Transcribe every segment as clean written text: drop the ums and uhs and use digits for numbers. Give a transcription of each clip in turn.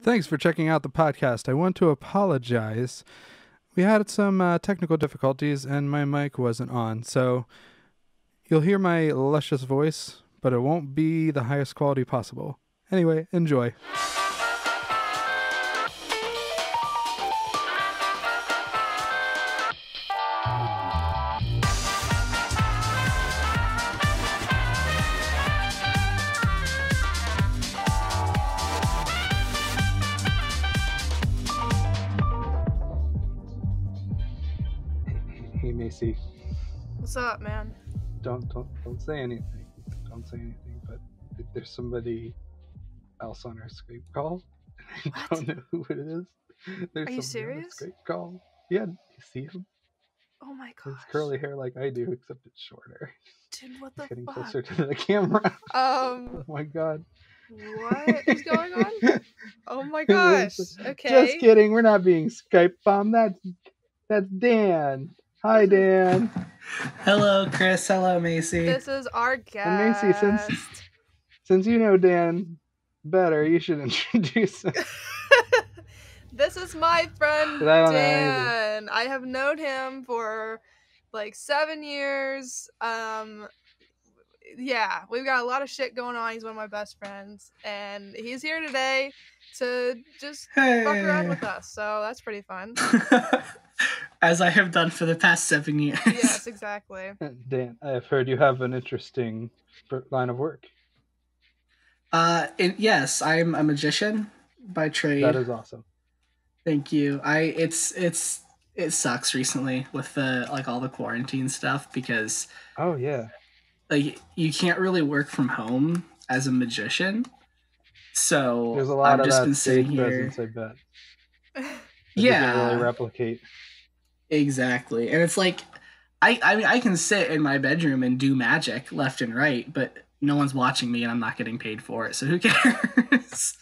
Thanks for checking out the podcast. I want to apologize. We had some technical difficulties and my mic wasn't on, so you'll hear my luscious voice, but it won't be the highest quality possible. Anyway, enjoy. Hey Macy, What's up, man? don't say anything. Don't say anything. But there's somebody else on our Skype call. I What? don't know who it is. There's Are you somebody on our serious? Skype call. Yeah, you see him? Oh my His gosh. curly hair like I do, except it's shorter. Dude, what the Getting fuck? closer to the camera. Oh my god. What is going on? Oh my gosh. Okay. Just kidding. We're not being Skype bombed. That's Dan. Hi, Dan. Hello, Chris. Hello, Macy. This is our guest. And Macy, since you know Dan better, you should introduce him. This is my friend 'Cause I don't know Dan. I have known him for like 7 years. Yeah, we've got a lot of shit going on. He's one of my best friends, and he's here today to just fuck around with us. So that's pretty fun. As I have done for the past 7 years. Yes, exactly. Dan, I've heard you have an interesting line of work. Yes, I'm a magician by trade. That is awesome. Thank you. It sucks recently with all the quarantine stuff because Oh yeah. You can't really work from home as a magician. So There's a lot I've of just that been sitting stage here. presence, I bet. That Yeah. doesn't really replicate. Exactly. And it's like I mean I can sit in my bedroom and do magic left and right, but no one's watching me and I'm not getting paid for it. So who cares?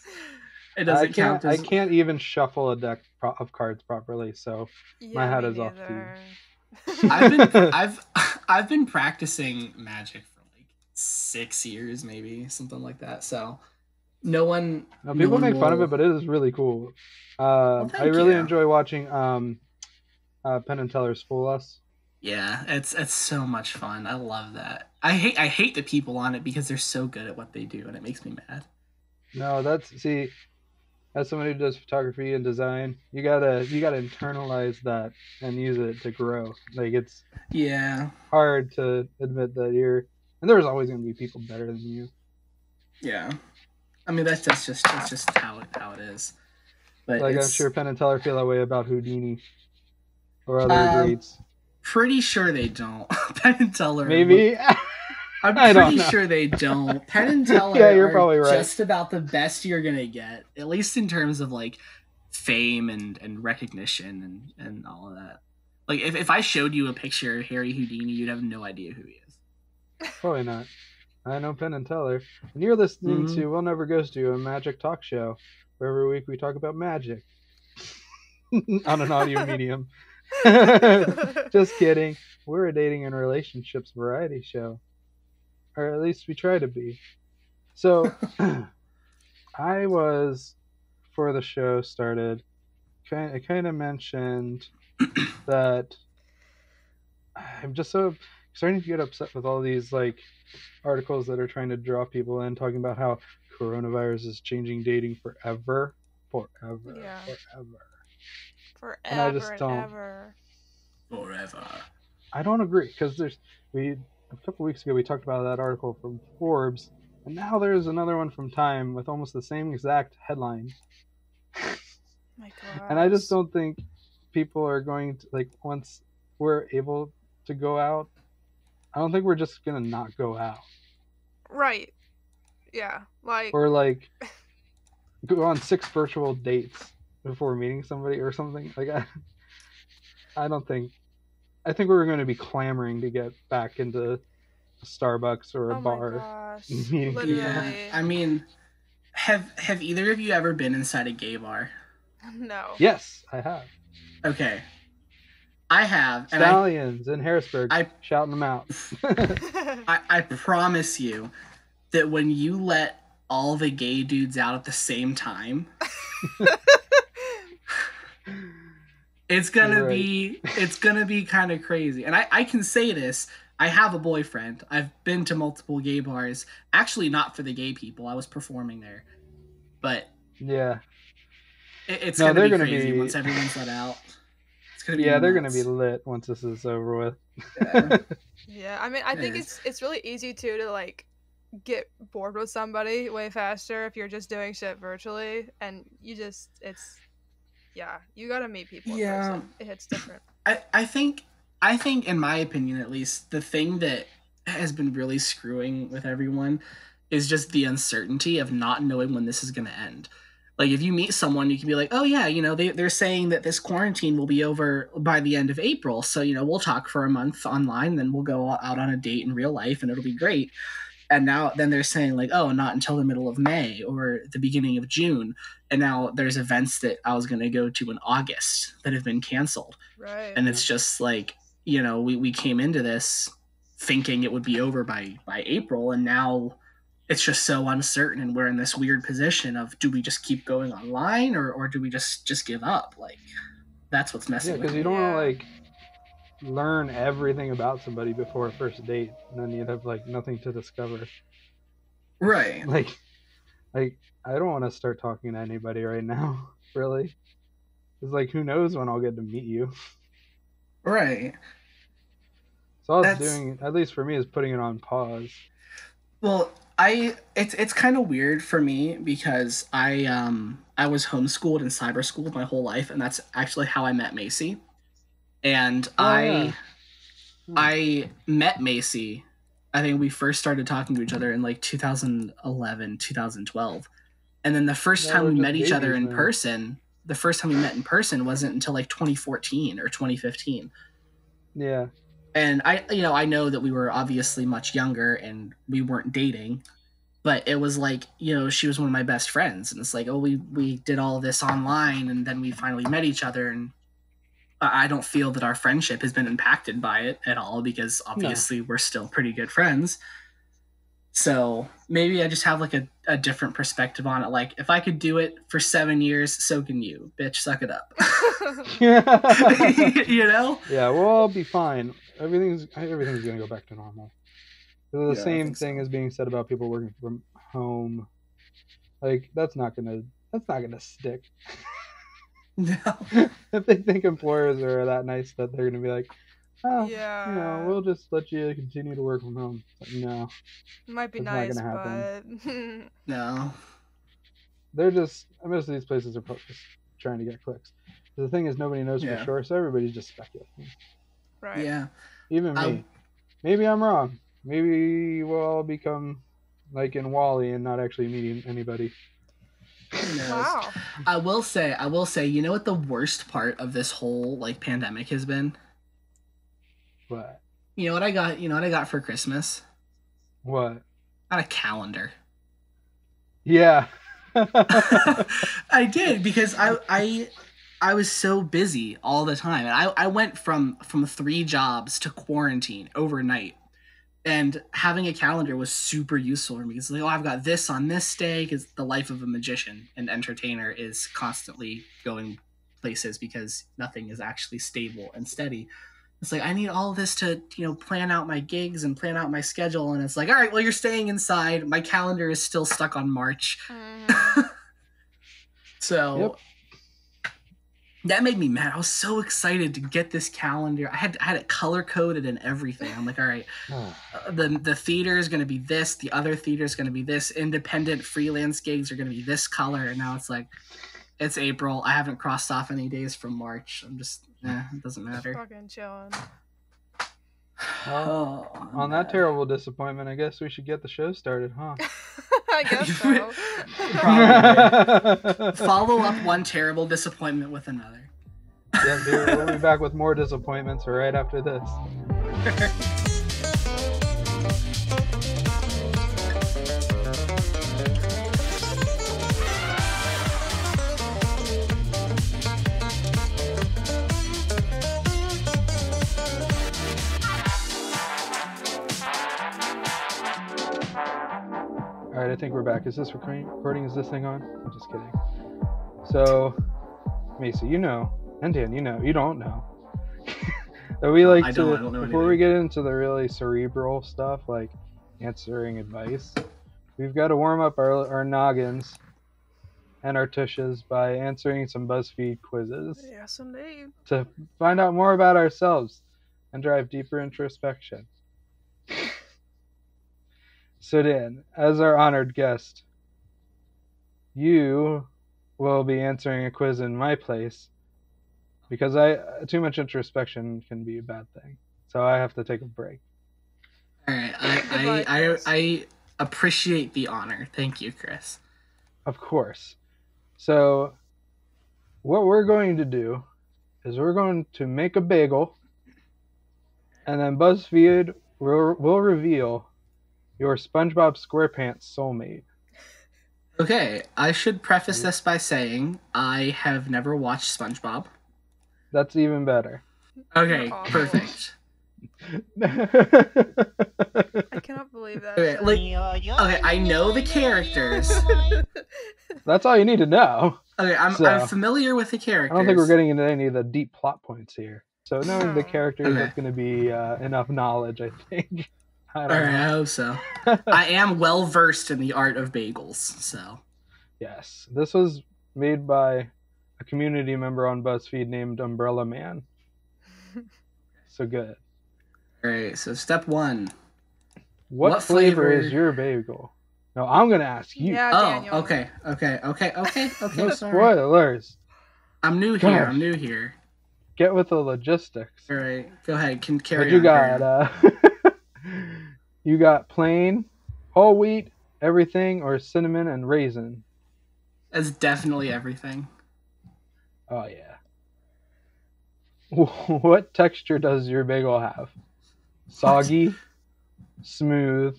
It doesn't count I as can't even shuffle a deck of cards properly, so my hat me is off to you. neither. I've been practicing magic for like 6 years, maybe something like that. So no one. Now, people make fun of it, but it is really cool. I thank really you. enjoy watching Penn and Teller's Fool Us. Yeah, it's so much fun. I love that. I hate the people on it because they're so good at what they do, and it makes me mad. No, as somebody who does photography and design, you gotta internalize that and use it to grow. Like it's hard to admit that and there's always gonna be people better than you. Yeah, I mean that's just how it is. But like I'm sure Penn and Teller feel that way about Houdini or other greats. Pretty sure they don't. Penn and Teller. Maybe. I'm pretty sure they don't. Penn and Teller you're probably right. Just about the best you're gonna get, at least in terms of like fame and recognition and all of that. Like if I showed you a picture of Harry Houdini, you'd have no idea who he is. Probably not. I know Penn and Teller. And you're listening to We'll Never Ghost You, a magic talk show, where every week we talk about magic on an audio medium. Just kidding. We're a dating and relationships variety show. Or at least we try to be. So, I was, before the show started, I kind of mentioned that I'm just so starting to get upset with all these articles that are trying to draw people in, talking about how coronavirus is changing dating forever. Yeah. Forever. And I just don't. Forever. I don't agree because a couple weeks ago we talked about that article from Forbes, and now there's another one from Time with almost the same exact headline. My God. And I just don't think people are going to once we're able to go out. I don't think we're just gonna not go out. Right. Yeah. Or go on 6 virtual dates before meeting somebody or something. I don't think. I think we're going to be clamoring to get back into a Starbucks or a bar. Gosh. Meeting. Yeah. I mean, have either of you ever been inside a gay bar? No. Yes, I have. Okay. I have. Stallions in Harrisburg. Shouting them out. I promise you that when you let all the gay dudes out at the same time, It's gonna be kind of crazy. And I can say this. I have a boyfriend. I've been to multiple gay bars. Actually, not for the gay people. I was performing there. But yeah, it's gonna be crazy once everyone's let out. It's gonna be they're gonna be lit once this is over with. Yeah, I mean, I think it's really easy too to like get bored with somebody way faster if you're just doing shit virtually, and you gotta meet people in person. It hits different. I think in my opinion at least, the thing that has been really screwing with everyone is just the uncertainty of not knowing when this is going to end. Like if you meet someone, you can be like, oh yeah, they're saying that this quarantine will be over by the end of April, so we'll talk for a month online, then we'll go out on a date in real life and it'll be great. And then they're saying like, oh, not until the middle of May or the beginning of June. And now there's events that I was going to go to in August that have been canceled. Right. And it's just like, we came into this thinking it would be over by April. And now it's just so uncertain. And we're in this weird position of, do we just keep going online or do we just give up? Like, that's what's messing with me. Because you don't want to like learn everything about somebody before a first date, and then you'd have like nothing to discover. Right. Like I don't want to start talking to anybody right now, really. It's like, who knows when I'll get to meet you. Right. So all I was doing, at least for me, is putting it on pause. Well, it's kind of weird for me because I was homeschooled and cyber schooled my whole life, and that's actually how I met Macy. And I met Macy, I think we first started talking to each other in like 2011, 2012. And then the first time we met each other in person, the first time we met in person wasn't until like 2014 or 2015. Yeah. And I know that we were obviously much younger and we weren't dating, but it was like, she was one of my best friends. And it's like, oh, we did all of this online and then we finally met each other, and I don't feel that our friendship has been impacted by it at all because obviously we're still pretty good friends. So maybe I just have like a different perspective on it. Like if I could do it for 7 years, so can you, bitch, suck it up. Yeah, we'll all be fine. Everything's going to go back to normal. The same thing is being said about people working from home. Like that's not going to stick. No. If they think employers are that nice that they're going to be like, oh, we'll just let you continue to work from home. Like, no. It might be nice, but... No. They're just... Most of these places are just trying to get clicks. The thing is, nobody knows for sure, so everybody's just speculating. Right. Yeah. Even me. Maybe I'm wrong. Maybe we'll all become like in WALL-E and not actually meeting anybody. Wow. I will say, you know what the worst part of this whole like pandemic has been? What? You know what I got for Christmas? What? I got a calendar. Yeah. I did because I was so busy all the time. And I went from 3 jobs to quarantine overnight. And having a calendar was super useful for me. It's like, oh, I've got this on this day, because the life of a magician and entertainer is constantly going places because nothing is actually stable and steady. It's like, I need all this to, plan out my gigs and plan out my schedule. And it's like, all right, well, you're staying inside. My calendar is still stuck on March. So... Yep. That made me mad. I was so excited to get this calendar. I had it color coded and everything. I'm like, all right, the theater is going to be this. The other theater is going to be this. Independent freelance gigs are going to be this color. And now it's like, it's April. I haven't crossed off any days from March. I'm just, it doesn't matter. Fucking chilling. Well, on that terrible disappointment, I guess we should get the show started, huh? I guess so. Probably. Follow up one terrible disappointment with another. Yeah, dude, we'll be back with more disappointments right after this. Alright, I think we're back. Is this recording? Is this thing on? I'm just kidding. So, Macy, you know, and Dan, you know, you don't know. That we like I to, don't know before we anything. get into the really cerebral stuff, like answering advice, we've got to warm up our noggins and our tushes by answering some Buzzfeed quizzes Yes, indeed. to find out more about ourselves and drive deeper introspection. So Dan, as our honored guest, you will be answering a quiz in my place because too much introspection can be a bad thing. So I have to take a break. All right, Goodbye, Chris. I appreciate the honor. Thank you, Chris. Of course. So what we're going to do is we're going to make a bagel, and then BuzzFeed will reveal your SpongeBob SquarePants soulmate. Okay, I should preface this by saying I have never watched SpongeBob. That's even better. Okay, You're awful. perfect. I cannot believe that. Okay, shit. okay, I know the characters. That's all you need to know. Okay, I'm familiar with the characters. I don't think we're getting into any of the deep plot points here. So knowing the No. characters, Okay. that's going to be enough knowledge, I think. I don't Alright, know. I hope so. I am well versed in the art of bagels, so. Yes, this was made by a community member on BuzzFeed named Umbrella Man. So good. Alright, so step 1. What flavor is your bagel? No, I'm going to ask you. Yeah, Oh, Daniel. okay. No Sorry. spoilers. I'm new here. Get with the logistics. Alright, go ahead. Can carry What you on. got? You got plain, whole wheat, everything, or cinnamon and raisin? That's definitely everything. Oh, yeah. What texture does your bagel have? Soggy, smooth,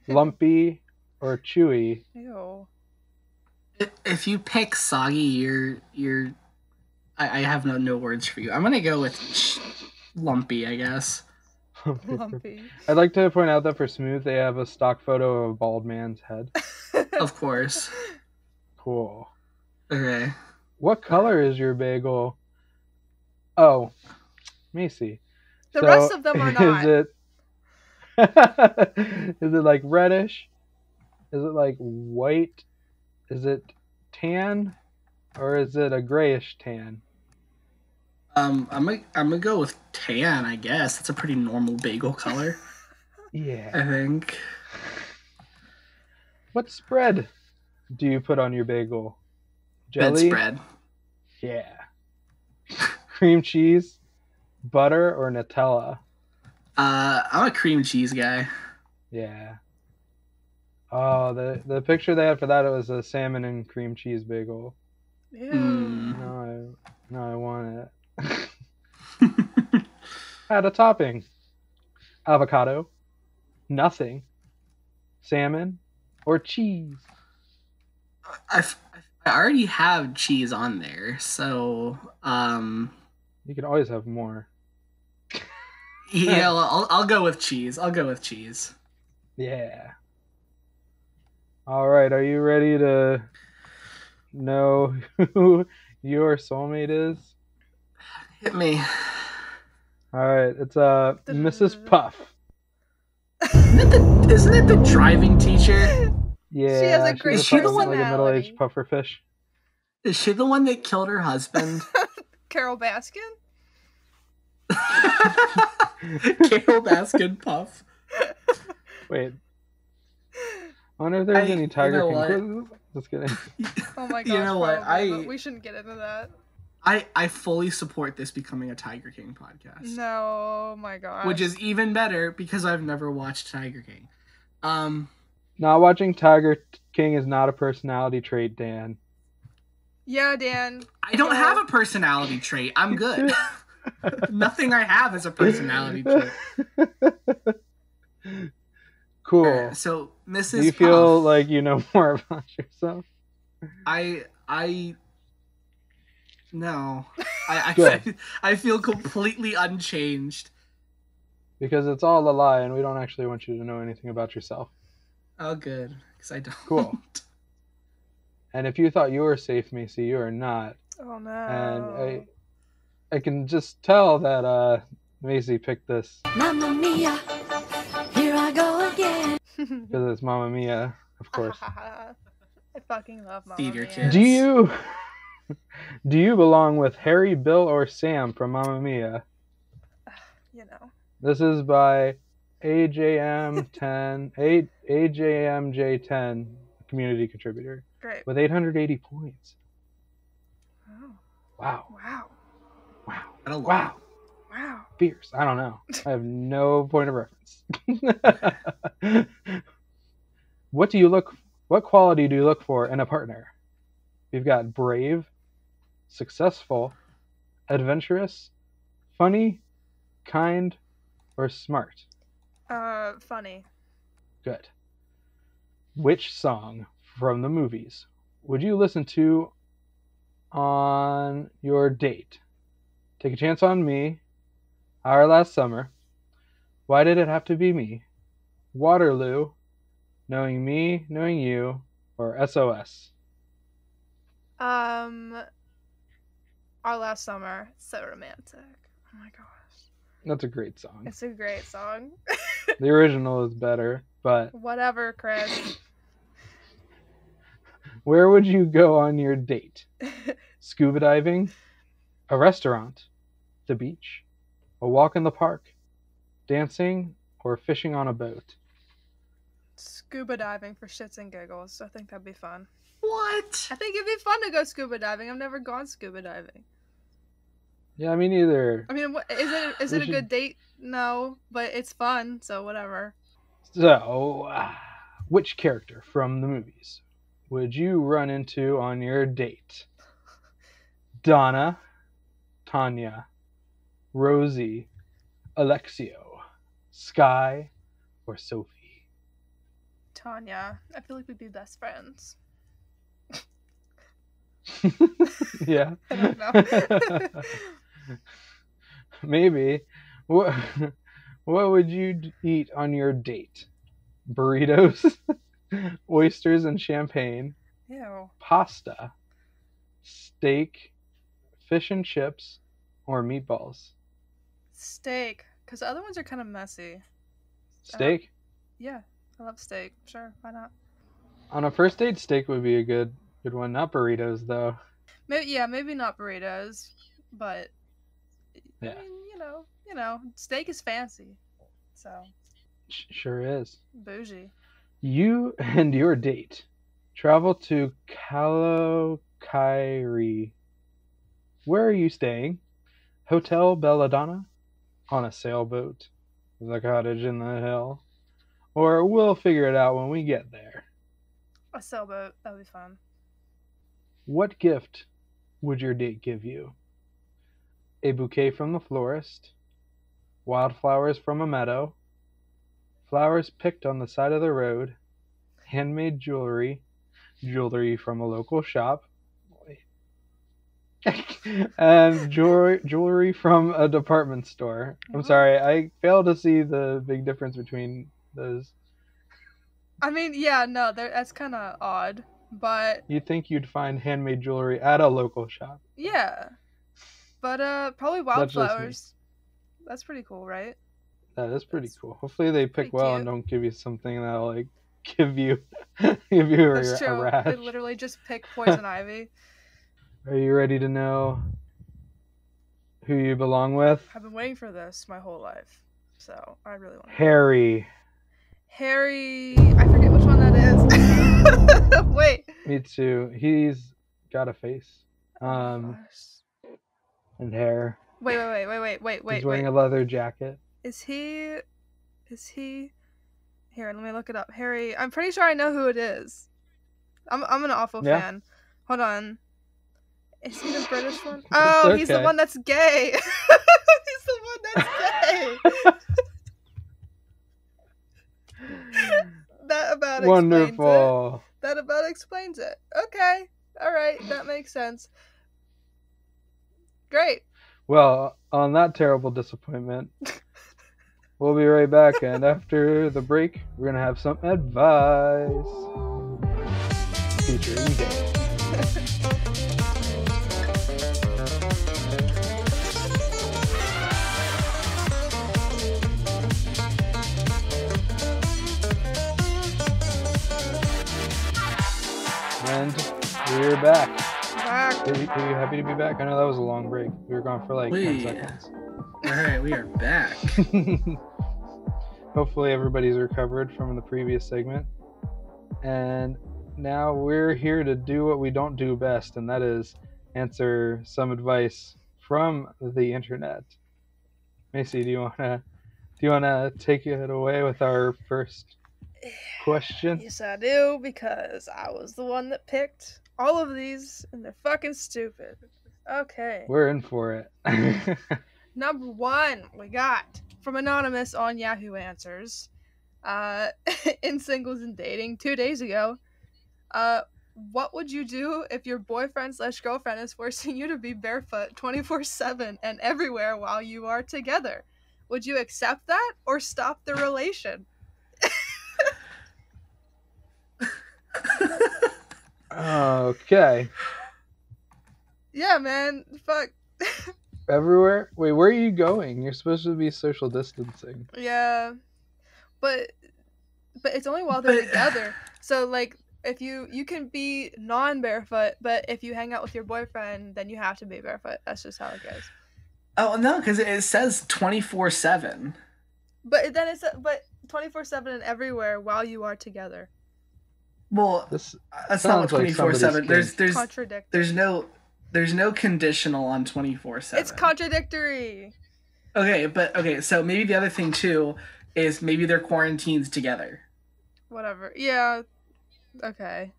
lumpy, or chewy? Ew. If you pick soggy, I have no words for you. I'm gonna go with lumpy, I guess. Lumpy. I'd like to point out that for smooth, they have a stock photo of a bald man's head. Of course. Cool. Okay. What color is your bagel? Oh, Macy. The rest of them are not. Is it like reddish? Is it like white? Is it tan? Or is it a grayish tan? I'm gonna go with tan, I guess. That's a pretty normal bagel color. Yeah. I think. What spread do you put on your bagel? Jelly? Bedspread. Yeah. Cream cheese, butter, or Nutella? I'm a cream cheese guy. Yeah. Oh, the picture they had for that, it was a salmon and cream cheese bagel. Ew. Mm. No, I want it. Add a topping. Avocado, nothing, salmon, or cheese. I already have cheese on there, so You can always have more. yeah, I'll go with cheese. Yeah. All right, are you ready to know who your soulmate is? Hit me. All right, it's Mrs. Puff. Isn't it the driving teacher? Yeah, She has a great Is she the one like a personality. middle-aged puffer fish. Is she the one that killed her husband? Carol Baskin? Carol Baskin Puff. Wait, I wonder if there's any Tiger King what? quizzes. Just kidding. Oh my gosh, You know what? probably, but we shouldn't get into that. I fully support this becoming a Tiger King podcast. No, oh my gosh. Which is even better because I've never watched Tiger King. Not watching Tiger King is not a personality trait, Dan. Yeah, Dan. I don't have a personality trait. I'm good. Nothing I have is a personality trait. Cool. Alright, so Mrs. Do you feel Puff, like you know more about yourself? No. Good. I feel completely unchanged. Because it's all a lie, and we don't actually want you to know anything about yourself. Oh, good. Because I don't. Cool. And if you thought you were safe, Macy, you are not. Oh no. And I can just tell that Macy picked this Mamma mia, here I go again. because it's Mamma Mia, of course. I fucking love Mamma Theater Mia. kids. Do you belong with Harry, Bill, or Sam from Mamma Mia? You know. This is by AJMJ10 community contributor Great. with 880 points. Oh. Wow. Wow. Wow. What a lot. Wow. Wow. Fierce. I don't know. I have no point of reference. What quality do you look for in a partner? We've got brave, successful, adventurous, funny, kind, or smart. Funny. Good. Which song from the movies would you listen to on your date? Take a Chance on Me, Our Last Summer, Why Did It Have to Be Me, Waterloo, Knowing Me, Knowing You, or SOS? Our Last Summer. It's so romantic. Oh my gosh. That's a great song. It's a great song. The original is better, but Whatever, Chris. where would you go on your date? Scuba diving, a restaurant, the beach, a walk in the park, dancing, or fishing on a boat? Scuba diving for shits and giggles. I think that'd be fun. What? I think it'd be fun to go scuba diving. I've never gone scuba diving. Yeah, me neither. I mean, is it a good date? No, but it's fun, so whatever. So, which character from the movies would you run into on your date? Donna, Tanya, Rosie, Alexio, Sky, or Sophie? Tanya. I feel like we'd be best friends. Yeah. I don't know. Maybe. What would you eat on your date? Burritos, oysters and champagne, Ew. pasta, steak, fish and chips, or meatballs? Steak. Because the other ones are kind of messy. Steak? Yeah, I love steak. Sure, why not? On a first date, steak would be a good one. Not burritos, though. Maybe not burritos, but Yeah. I mean, you know, steak is fancy, so Sure is. bougie. You and your date travel to Kalokairi. Where are you staying? Hotel Belladonna? On a sailboat? The cottage in the hill? Or we'll figure it out when we get there. A sailboat. That'd be fun. What gift would your date give you? A bouquet from the florist? Wildflowers from a meadow? Flowers picked on the side of the road? Handmade jewelry? Jewelry from a local shop? And jewelry from a department store. I'm sorry, I fail to see the big difference between those. I mean, yeah, no, that's kind of odd, but You'd think you'd find handmade jewelry at a local shop. yeah. But probably That's just me. wildflowers. That's pretty cool, right? That is pretty That's cool. Hopefully they pick pretty well cute. and don't give you something that'll like give you a That's true. rash. They literally just pick poison ivy. Are you ready to know who you belong with? I've been waiting for this my whole life, so I really want to. Harry. Harry, I forget which one that is. Wait. Me too. He's got a face. Gosh. And hair. Wait. He's wearing a leather jacket. Is he? Here, let me look it up. Harry. I'm pretty sure I know who it is. I'm an awful Yeah? fan. Hold on. Is he the British one? Oh, he's the okay. one that's gay. He's the one that's gay. That about explains it. Wonderful. That about explains it. Okay. All right. That makes sense. Great. Well, on that terrible disappointment, we'll be right back. And after the break, we're going to have some advice featuring Dave. And we're back. Back. Are you happy to be back? I know that was a long break. We were gone for like 10 seconds. Alright, we are back. Hopefully everybody's recovered from the previous segment. And now we're here to do what we don't do best, and that is answer some advice from the internet. Macy, do you wanna take it away with our first question? Yes, I do, because I was the one that picked all of these, and they're fucking stupid. Okay. We're in for it. Number one, we got from Anonymous on Yahoo Answers. In Singles and Dating 2 days ago. What would you do if your boyfriend/girlfriend is forcing you to be barefoot 24/7 and everywhere while you are together? Would you accept that or stop the relation? Okay. Yeah, man. Fuck. Everywhere? Wait, where are you going? You're supposed to be social distancing. Yeah. But it's only while they're together. So, like, if you can be non-barefoot, but if you hang out with your boyfriend, then you have to be barefoot. That's just how it goes. Oh, no, because it says 24/7. But then it's 24/7 and everywhere while you are together. Well, This that's not what sounds like 24/7. somebody's There's no conditional on 24/7. It's contradictory. Okay, so maybe the other thing too is maybe they're quarantined together. Whatever. Yeah. Okay.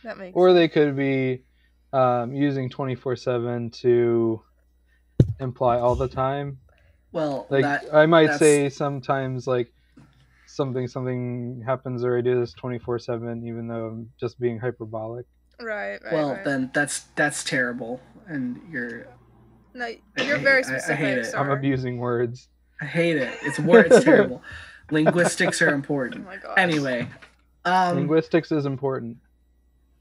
That makes Or they could be using 24/7 to imply all the time. Well, Like, I might say sometimes, like, something happens or I do this 24/7, even though I'm just being hyperbolic. Right. Well, right. then that's terrible, and you're. No, you're very specific. I hate it. Sir. I'm abusing words. I hate it. It's terrible. Linguistics are important. Oh my gosh. Anyway, Linguistics is important.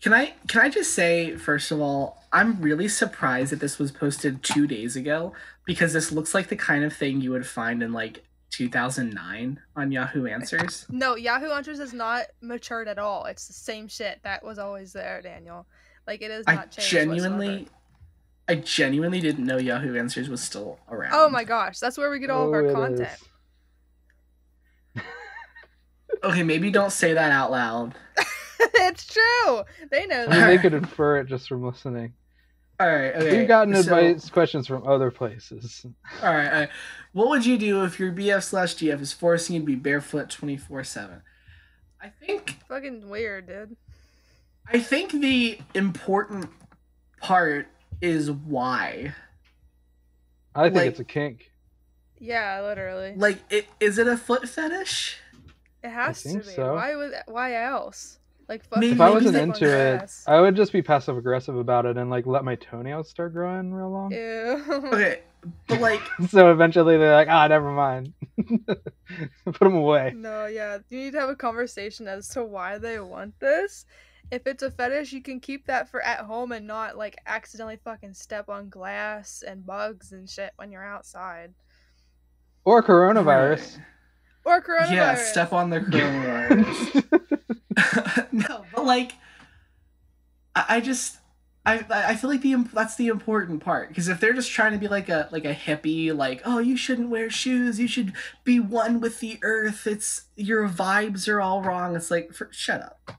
Can I just say, first of all, I'm really surprised that this was posted 2 days ago, because this looks like the kind of thing you would find in like 2009 on Yahoo Answers. No, Yahoo Answers has not matured at all. It's the same shit that was always there, Daniel. Like, it has not changed whatsoever. I genuinely didn't know Yahoo Answers was still around. Oh my gosh, that's where we get all of our content. Okay, maybe don't say that out loud. It's true. They know I that. mean, they could infer it just from listening. All right, okay. We've gotten advice questions from other places. All right. What would you do if your BF/GF is forcing you to be barefoot 24/7? I think Fucking weird, dude. I think the important part is why. I think it's a kink. Yeah, literally. Like, is it a foot fetish? It has to think be. so. Why else? Like, Maybe- If I maybe wasn't they- into it, I would just be passive aggressive about it and like let my toenails start growing real long. Ew. Okay, but like, So eventually they're like, never mind. Put them away. No, yeah. You need to have a conversation as to why they want this. If it's a fetish, you can keep that for at home and not like accidentally fucking step on glass and bugs and shit when you're outside. Or coronavirus. Or coronavirus. yeah, step on the coronavirus. No, but like, I feel like that's the important part, because if they're just trying to be like a hippie, like, oh, you shouldn't wear shoes, you should be one with the earth, it's your vibes are all wrong. It's like, shut up.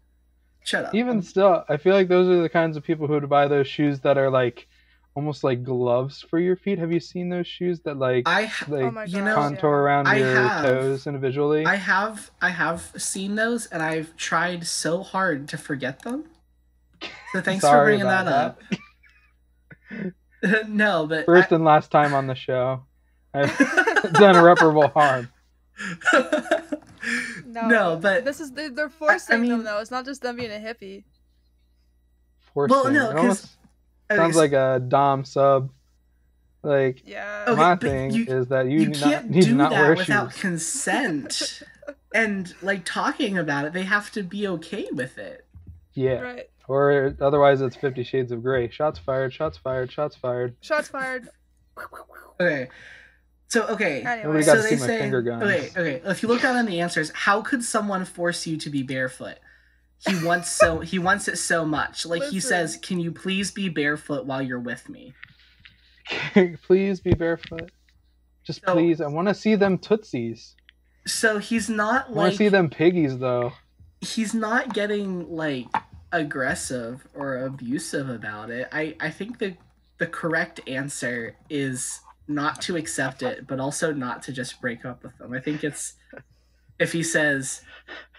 Even still, I feel like those are the kinds of people who would buy those shoes that are like almost like gloves for your feet. Have you seen those shoes that like Oh my you gosh, know, contour around your toes individually? I have seen those, and I've tried so hard to forget them. So thanks for Sorry bringing that about up. No, but First and last time on the show. I've done irreparable harm. No, but they're forcing I them mean- though. It's not just them being a hippie. Forcing. Well, no, It 'cause- almost sounds like a Dom sub. Like, Yeah. Okay, my but thing you- is that you you can't need do not that wear without shoes. consent. And like talking about it, they have to be okay with it. Yeah. Right. Or otherwise, it's 50 Shades of Grey. Shots fired, shots fired, shots fired. Shots fired. Okay. So, okay. Anyway. Nobody got So to they see my say, finger guns. okay. If you look down on the answers, how could someone force you to be barefoot? He wants it so much. Like, he Listen. says, "Can you please be barefoot while you're with me?" Please be barefoot. Just So- please. I want to see them tootsies. So he's not I want to see like them piggies, though. he's not getting like aggressive or abusive about it. I think the correct answer is not to accept it, but also not to just break up with them. I think it's if he says,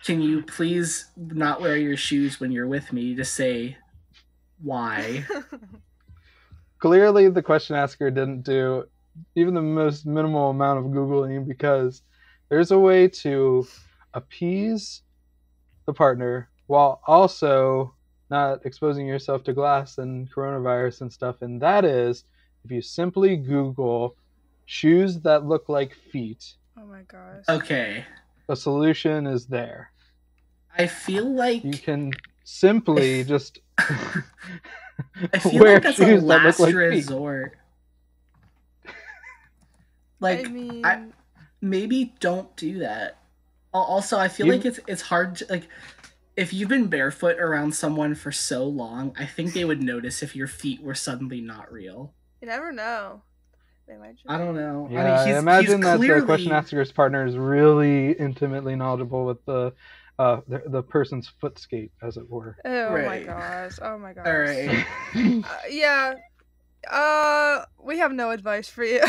"Can you please not wear your shoes when you're with me?" Just say why. Clearly, the question asker didn't do even the most minimal amount of Googling, because there's a way to appease the partner while also not exposing yourself to glass and coronavirus and stuff. And that is if you simply Google shoes that look like feet, Oh my gosh. Okay. a solution is there. I feel like You can simply just I feel wear like that's a shoes that look last like feet. resort. Like I mean, maybe don't do that. Also, I feel You- like it's hard to, like, if you've been barefoot around someone for so long, I think they would notice if your feet were suddenly not real. you never know. They might just... I don't know. Yeah, I he's imagine that clearly, the question asker's partner is really intimately knowledgeable with the person's footscape, as it were. Oh my Right. gosh. Oh my gosh. All right. Yeah. We have no advice for you.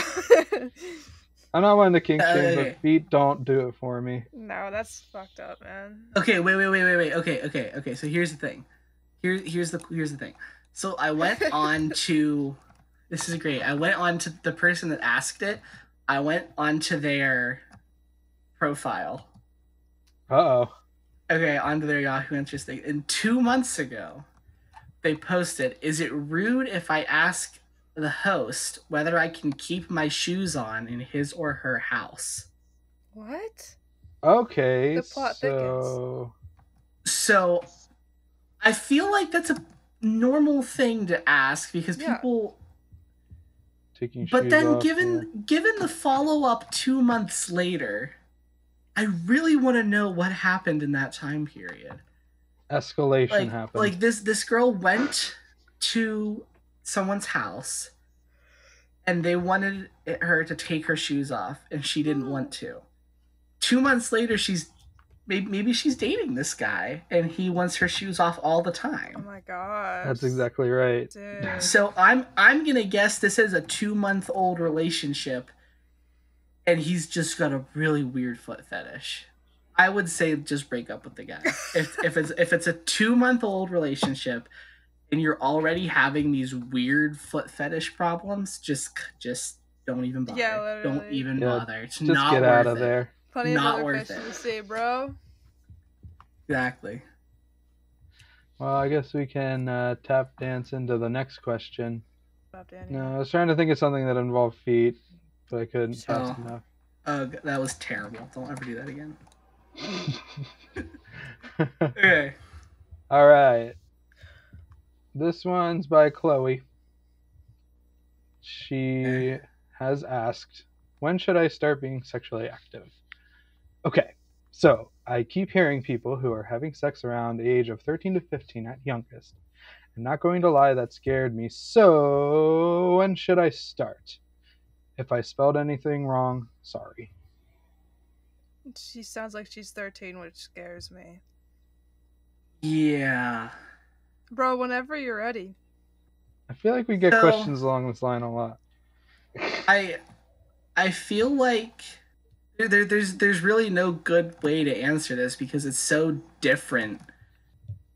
I'm not one to kink shame, Okay. but feet don't do it for me. No, that's fucked up, man. Okay, wait. Okay. So here's the thing. Here's the thing. So I went on to. This is great. I went on to the person that asked it. I went onto their profile. Uh-oh. Okay, onto their Yahoo Answers thing. And 2 months ago, they posted, "Is it rude if I ask the host whether I can keep my shoes on in his or her house?" What? Okay, The plot so... So, I feel like that's a normal thing to ask because Yeah. people. Taking But shoes then, off, given the follow up 2 months later, I really want to know what happened in that time period. escalation happened. Like this girl went to someone's house and they wanted her to take her shoes off and she didn't want to. 2 months later, maybe she's dating this guy and he wants her shoes off all the Oh time. my gosh. That's exactly right. Dude. So I'm gonna guess this is a 2-month-old relationship and he's just got a really weird foot fetish. I would say just break up with the guy. If it's a 2-month-old relationship and you're already having these weird foot fetish problems, just don't even bother. Yeah, literally. Don't even Yeah, bother. It's Just not get worth out of it. there. Plenty of not other worth fish it. to see, bro. Exactly. Well, I guess we can tap dance into the next question. Stop, Daniel. No, I was trying to think of something that involved feet, but I couldn't So- fast enough. That was terrible. Don't ever do that again. Okay. All right. This one's by Chloe. She has asked, when should I start being sexually active? Okay, so I keep hearing people who are having sex around the age of 13 to 15 at youngest. I'm not going to lie, that scared me. So when should I start? If I spelled anything wrong, sorry. She sounds like she's 13, which scares me. Yeah. Bro, whenever you're ready. I feel like we get So- questions along this line a lot. I feel like there's really no good way to answer this because it's so different.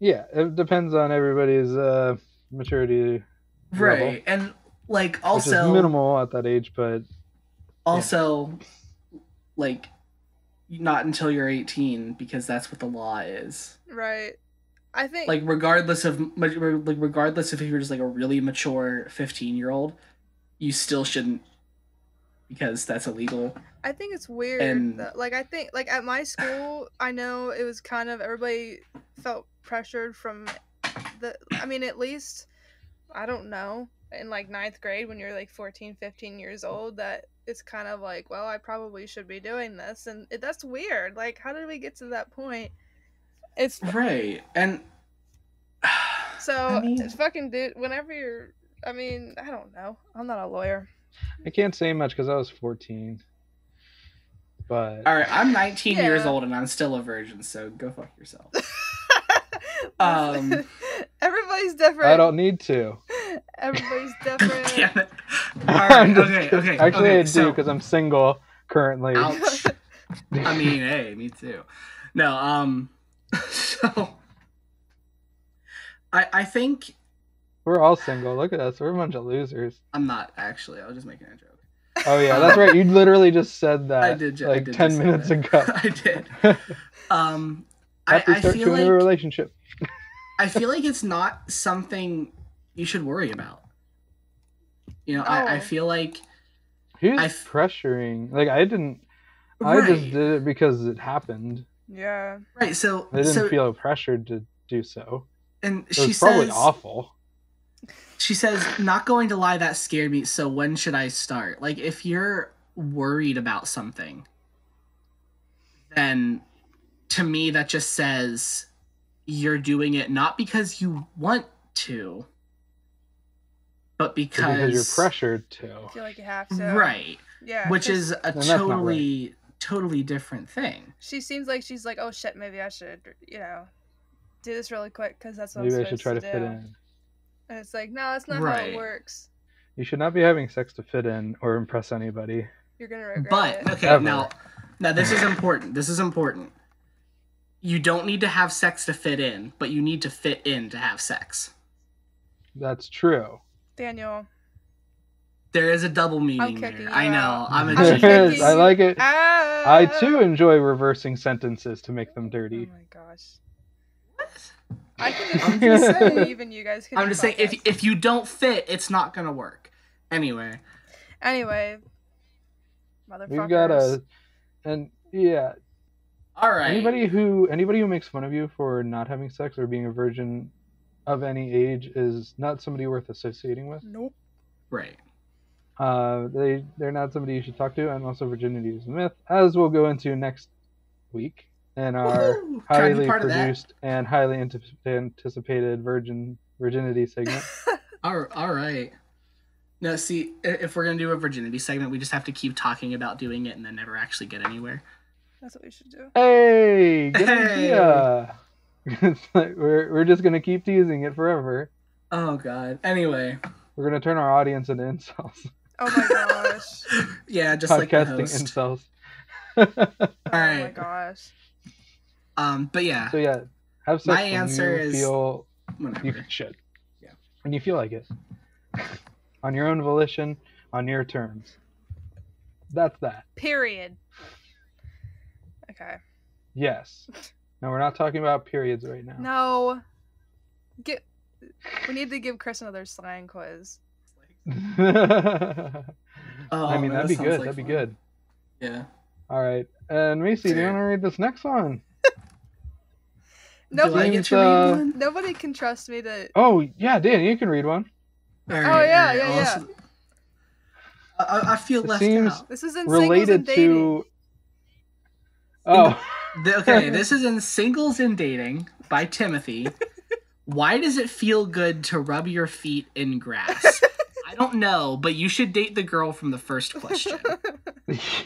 Yeah, it depends on everybody's maturity Right. level, And like which also is minimal at that age, but also like not until you're 18 because that's what the law is. Right. I think Like regardless if you're just like a really mature 15-year-old, you still shouldn't because that's illegal. I think it's weird. And- That, like I think like at my school, I know it was kind of everybody felt pressured from I mean, at least, I don't know, in like ninth grade when you're like 14, 15 years old, that it's kind of like, well, I probably should be doing this. And that's weird. Like, how did we get to that point? It's Right. And so, I mean- it's fucking dude, whenever you're, I mean, I don't know. I'm not a lawyer. I can't say much because I was 14. But all right, I'm 19 years Yeah. old and I'm still a virgin, so go fuck yourself. Everybody's different. I don't need to. Everybody's different. Damn it. All right. Okay. Actually, okay, I do so- because I'm single currently. Ouch. I mean, hey, me too. No, so I think We're all single. Look at us. We're a bunch of losers. I'm not actually. I was just making a joke. Oh yeah, that's right. You literally just said that I did like just 10 say minutes that. ago. I did. After I start feel to a new like relationship. I feel like it's not something you should worry about. You know, I No. feel like Who's I- pressuring? Like I didn't. I just Right. did it because it happened. Yeah. Right. So I didn't so feel pressured to do so. and It she was probably says awful. she says, not going to lie, that scared me. So when should I start? Like, if you're worried about something, then to me, that just says you're doing it not because you want to, but Because you're pressured to. I feel like you have to. Right. Yeah. Which 'cause is a that's not totally different thing. she seems like she's like, oh shit, maybe I should, do this really quick because that's what Maybe I'm I should supposed try to do. fit in. And it's like, no, that's not how Right. it works. You should not be having sex to fit in or impress anybody. You're gonna regret But it. okay, Ever. now this is important. This is important. You don't need to have sex to fit in, but you need to fit in to have sex. That's true. Daniel. There is a double meaning kicking there. you I know. out. I'm a I'm genius. kicking I like it. Ah! I too enjoy reversing sentences to make them Oh dirty. my gosh. What? I can I'm just saying. even you guys can. I'm do just saying, podcasts. if you don't fit, it's not gonna work. Anyway, Anyway. Motherfuckers. We've got and yeah, all right. anybody who makes fun of you for not having sex or being a virgin of any age is not somebody worth associating with. Nope. Right. They're not somebody you should talk to, and also virginity is a myth, as we'll go into next week in our Woohoo! Trying to be highly part of that. produced and highly anticipated virginity segment. All right. No, see, if we're gonna do a virginity segment, we just have to keep talking about doing it and then never actually get anywhere. That's what we should do. Hey, good Hey. idea. It's like we're just gonna keep teasing it forever. Oh God. Anyway, We're gonna turn our audience into incels, Oh my gosh. yeah, just like the podcasting host. incels. All Oh my right. gosh. But yeah, So yeah, have sex My when answer you is- feel whatever. you should. Yeah. When you feel like it, on your own volition, on your terms. That's that. Period. Okay. Yes. Now we're not talking about periods right now. No. We need to give Chris another slang quiz. Oh, I mean, that that'd be sounds good. like That'd be fun. good. Yeah. All right. And Macy, do you Sure. want to read this next one? Do I Nobody, get to Seems, read one? nobody can trust me to. Oh, yeah, Dan, you can read one. All Oh, right, yeah, all right. yeah, yeah. Also- I feel It left seems- out. This is in singles Related and dating. to. Oh. Okay, this is in Singles and Dating by Timothy. Why does it feel good to rub your feet in grass? I don't know, but you should date the girl from the first question.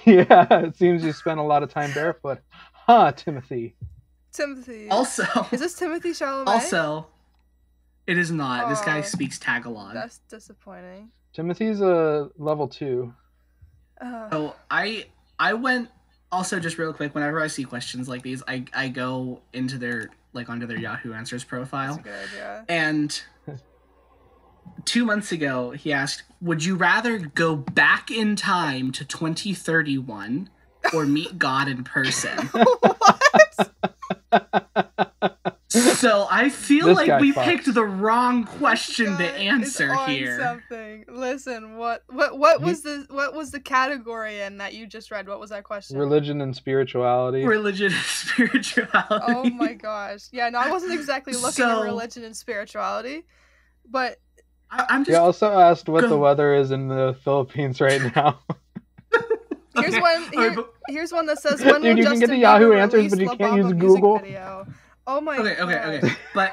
Yeah, it seems you spent a lot of time barefoot. Huh, Timothy? Timothy. Also, Is this Timothy Chalamet? also, it is not. This guy Aw. speaks Tagalog. That's disappointing. Timothy's a level 2. So I went also just real quick. Whenever I see questions like these, I go into their onto their Yahoo Answers That's profile. a good idea. And 2 months ago, he asked, would you rather go back in time to 2031 or meet God in person? What? So I feel This like guy we fucks. picked the wrong question to Guy is answer on here. Something. Listen. What was the category in that you just read? What was that question? Religion and spirituality. Religion and spirituality. Oh my gosh. Yeah, no, I wasn't exactly looking at religion and spirituality, but I'm just. You also asked what the weather is in the Philippines right now. here's one. Here's one that says, "When Dude, will you can Justin get the Yahoo Bieber answers, release but you La can't use Bamba music Google. video?" Oh my. Okay. But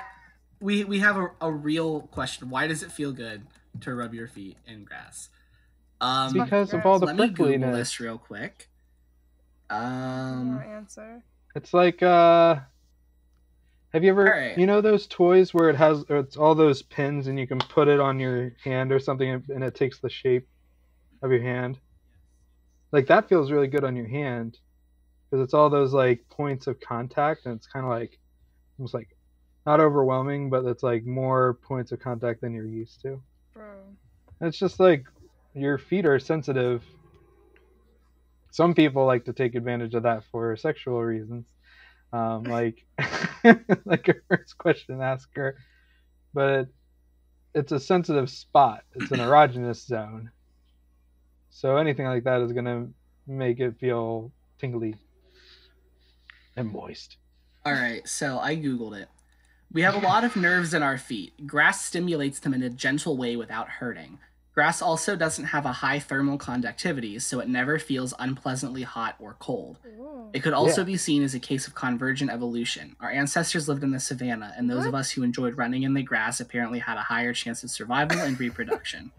we have a real question. Why does it feel good to rub your feet in grass? Because of all the let me Google prickliness. this real quick. No answer. It's like have you ever you know those toys where it's all those pins and you can put it on your hand or something and it takes the shape of your hand? Like that feels really good on your hand because it's all those like points of contact and it's kind of like almost like not overwhelming, but it's like more points of contact than you're used to. Bro. It's just like your feet are sensitive. Some people like to take advantage of that for sexual reasons. Like like a first question asker. But it's a sensitive spot. It's an erogenous zone. So anything like that is going to make it feel tingly and moist. All right, so I Googled it. We have a lot of nerves in our feet. Grass stimulates them in a gentle way without hurting. Grass also doesn't have a high thermal conductivity, so it never feels unpleasantly hot or cold. Ooh. It could also be seen as a case of convergent evolution. Our ancestors lived in the savanna, and those of us who enjoyed running in the grass apparently had a higher chance of survival and reproduction.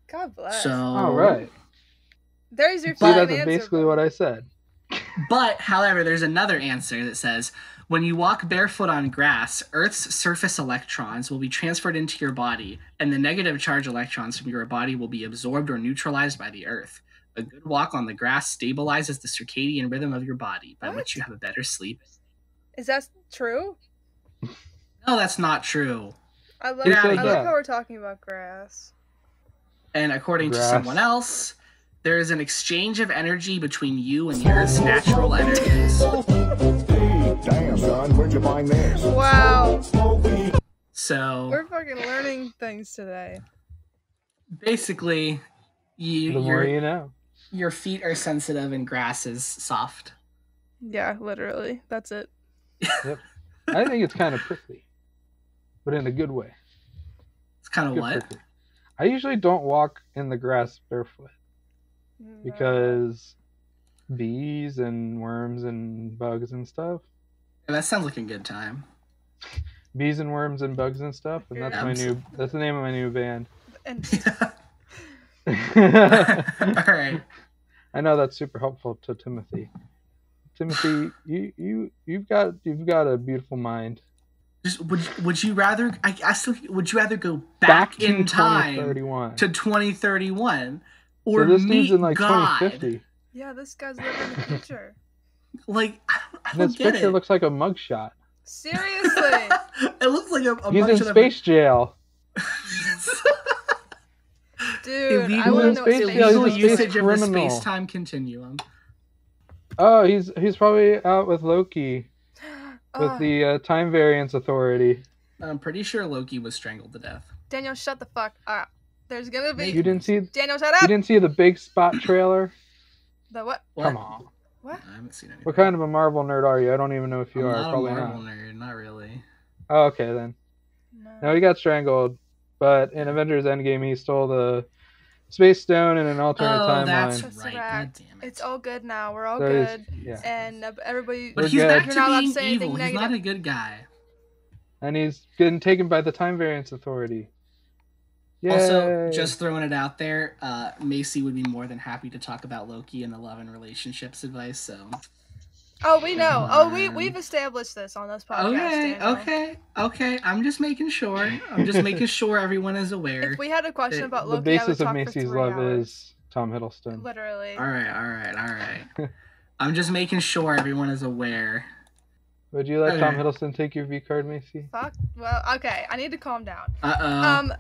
God bless. So, all right. There's your See, answer. that's basically what I said. But, however, there's another answer that says, when you walk barefoot on grass, Earth's surface electrons will be transferred into your body, and the negative charge electrons from your body will be absorbed or neutralized by the Earth. A good walk on the grass stabilizes the circadian rhythm of your body, by which you have a better sleep. Is that true? No, that's not true. I love how we're talking about grass. And according to someone else, there is an exchange of energy between you and the Earth's natural energies. Damn, son, where'd you find this? Wow. So we're fucking learning things today. Basically, the more you know. Your feet are sensitive and grass is soft. Yeah, literally. That's it. Yep. I think it's kind of prickly, but in a good way. It's kind of what? Prickly. I usually don't walk in the grass barefoot because bees and worms and bugs and stuff. Yeah, that sounds like a good time. Bees and worms and bugs and stuff, and that's the name of my new band. All right. I know that's super helpful to Timothy. Timothy, you've got a beautiful mind. Just would you rather? Would you rather go back in time to 2031, or so this meet dude's in like God? 2050? Yeah, this guy's living in the future. Like, I don't this get picture it. looks like a mugshot. Seriously. It looks like a He's in space jail. Dude, I want to know space what jail. Illegal He's a space usage of the criminal. space-time continuum. Oh, he's probably out with Loki, with the Time Variance Authority. I'm pretty sure Loki was strangled to death. Daniel, shut the fuck up. There's gonna be. You didn't see? Daniel, shut up. You didn't see the Big Spot trailer? The what? Come on. What? I haven't seen anything. What kind of a Marvel nerd are you? I don't even know if you I'm are. not Probably a Marvel not. nerd, not really. Oh, okay then. No, he got strangled, but in Avengers Endgame, he stole the Space Stone in an alternate timeline. That's That's right. right. God damn it. It's all good now. We're all So good. yeah. And everybody. But We're he's good. back You're to not allowed to being say anything evil. He's negative. not a good guy. And he's getting taken by the Time Variance Authority. Yay. Also, just throwing it out there, Macy would be more than happy to talk about Loki and the love and relationships advice. So. Oh, we know. Oh, we've established this on this podcast. Okay. I'm just making sure. Everyone is aware. If we had a question about Loki, the I basis would of talk Macy's for 3 love hours. is Tom Hiddleston. Literally. All right. I'm just making sure everyone is aware. Would you let Okay. Tom Hiddleston take your V card, Macy? Fuck. Well, okay. I need to calm down. Uh-oh.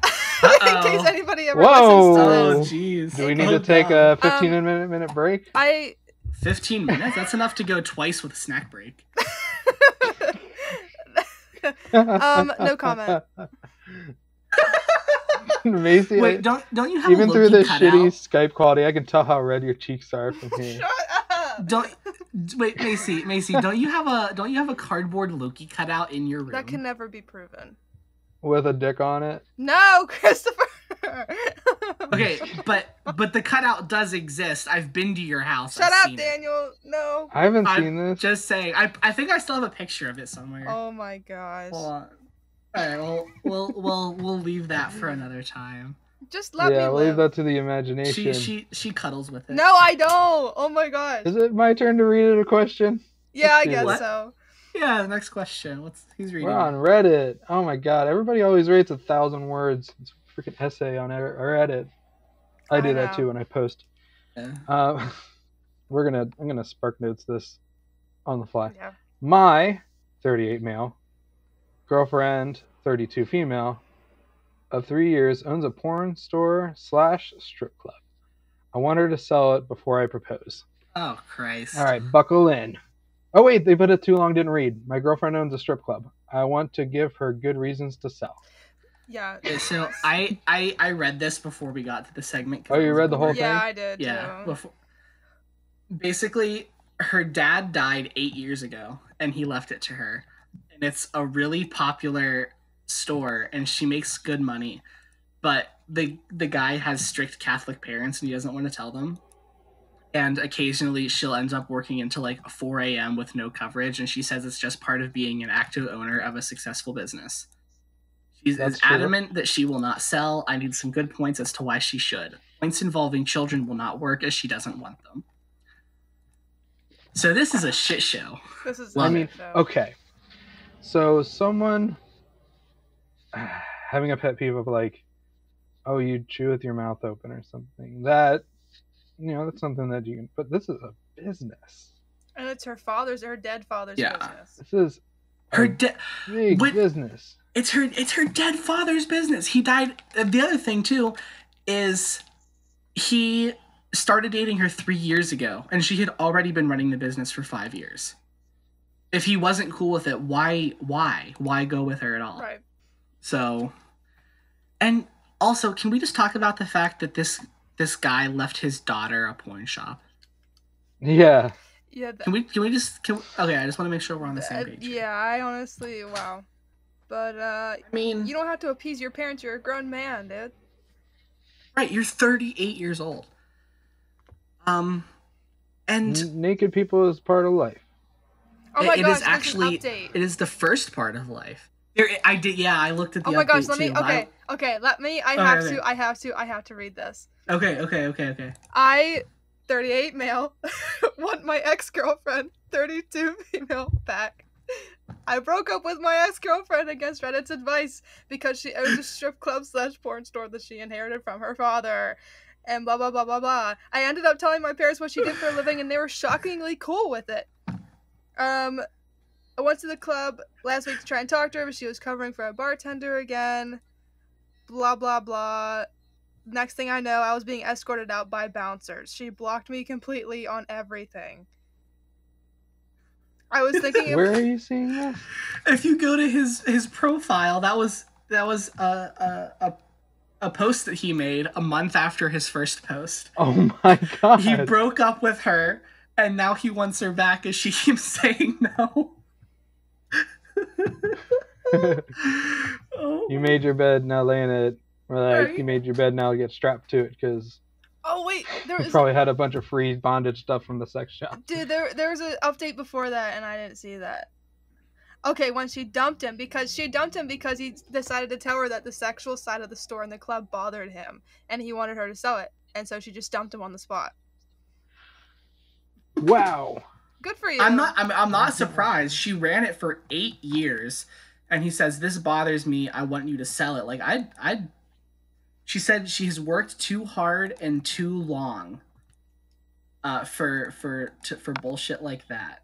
In case anybody ever Whoa. listens Oh, to this. jeez. Do we need to take a 15-minute break? 15 minutes? That's enough to go twice with a snack break. No comment. Macy, Wait, don't you have even a through Loki this cutout? shitty Skype quality, I can tell how red your cheeks are from here. Shut up. Wait, Macy, don't you have a cardboard Loki cutout in your room? That can never be proven. With a dick on it? No, Christopher. Okay, but the cutout does exist. I've been to your house. Shut I've up, seen it. Daniel. No. I haven't I'm seen this. Just saying. I think I still have a picture of it somewhere. Oh my gosh. Hold on. All right, well, we'll leave that for another time. Just let me Yeah, we'll leave live. that to the imagination. She cuddles with it. No, I don't. Oh my gosh. Is it my turn to read it a question? Yeah, I do guess What? so. Yeah, the next question. Who's reading? We're on Reddit. Oh my god, everybody always rates 1,000 words. It's a freaking essay on Reddit. I do that know. too when I post. Yeah. I'm gonna spark notes this on the fly. Yeah. My 38 male girlfriend, 32 female, of 3 years owns a porn store / strip club. I want her to sell it before I propose. Oh Christ! All right, buckle in. Oh wait, they put it too long. Didn't read. My girlfriend owns a strip club. I want to give her good reasons to sell. Yeah. So I read this before we got to the segment. 'cause Oh, I you was read the whole bored. thing? Yeah, I did Yeah. too. Before, basically, her dad died 8 years ago, and he left it to her. And it's a really popular store, and she makes good money. But the guy has strict Catholic parents, and he doesn't want to tell them. And occasionally, she'll end up working until like 4 a.m. with no coverage, and she says it's just part of being an active owner of a successful business. She's That's as true. adamant that she will not sell. I need some good points as to why she should. Points involving children will not work as she doesn't want them. So this is a shit show. This is. Love I mean, show. okay. So someone having a pet peeve of like, oh, you chew with your mouth open or something. That, that's something that you can. But this is a business. And it's her dead father's Yeah. business. This is Her big What- business. It's her dead father's business. He died. The other thing too is he started dating her 3 years ago, and she had already been running the business for 5 years. If he wasn't cool with it, why go with her at all? Right. So, and also, can we just talk about the fact that this guy left his daughter a porn shop? Yeah. Yeah. Okay, I just want to make sure we're on the same page. Yeah, I honestly, wow. But, I mean, you don't have to appease your parents. You're a grown man, dude. right, you're 38 years old. And Naked people is part of life. Oh my it gosh, is actually there's an update. it is the first part of life. I looked at the Oh my gosh, update let me, too, but I have to read this. Okay. I, 38 male, want my ex-girlfriend, 32 female, back. I broke up with my ex-girlfriend against Reddit's advice because she owns a strip club / porn store that she inherited from her father. And blah, blah, blah, blah, blah. I ended up telling my parents what she did for a living, and they were shockingly cool with it. I went to the club last week to try and talk to her, but she was covering for a bartender again. Blah, blah, blah. Next thing I know, I was being escorted out by bouncers. She blocked me completely on everything. I was thinking Where are you seeing this? If you go to his profile, that was a post that he made a month after his first post. Oh my god. He broke up with her, and now he wants her back as she keeps saying no. Oh. You made your bed, now lay in it. Or like, Right. you made your bed, now get strapped to it, because Oh wait, there you was probably had a bunch of free bondage stuff from the sex shop. dude. There was an update before that, and I didn't see that. Okay, when she dumped him because he decided to tell her that the sexual side of the store and the club bothered him, and he wanted her to sell it, and so she just dumped him on the spot. Wow. Good for you. I'm not surprised. She ran it for 8 years, and he says, "This bothers me. I want you to sell it." Like she said she has worked too hard and too long for bullshit like that.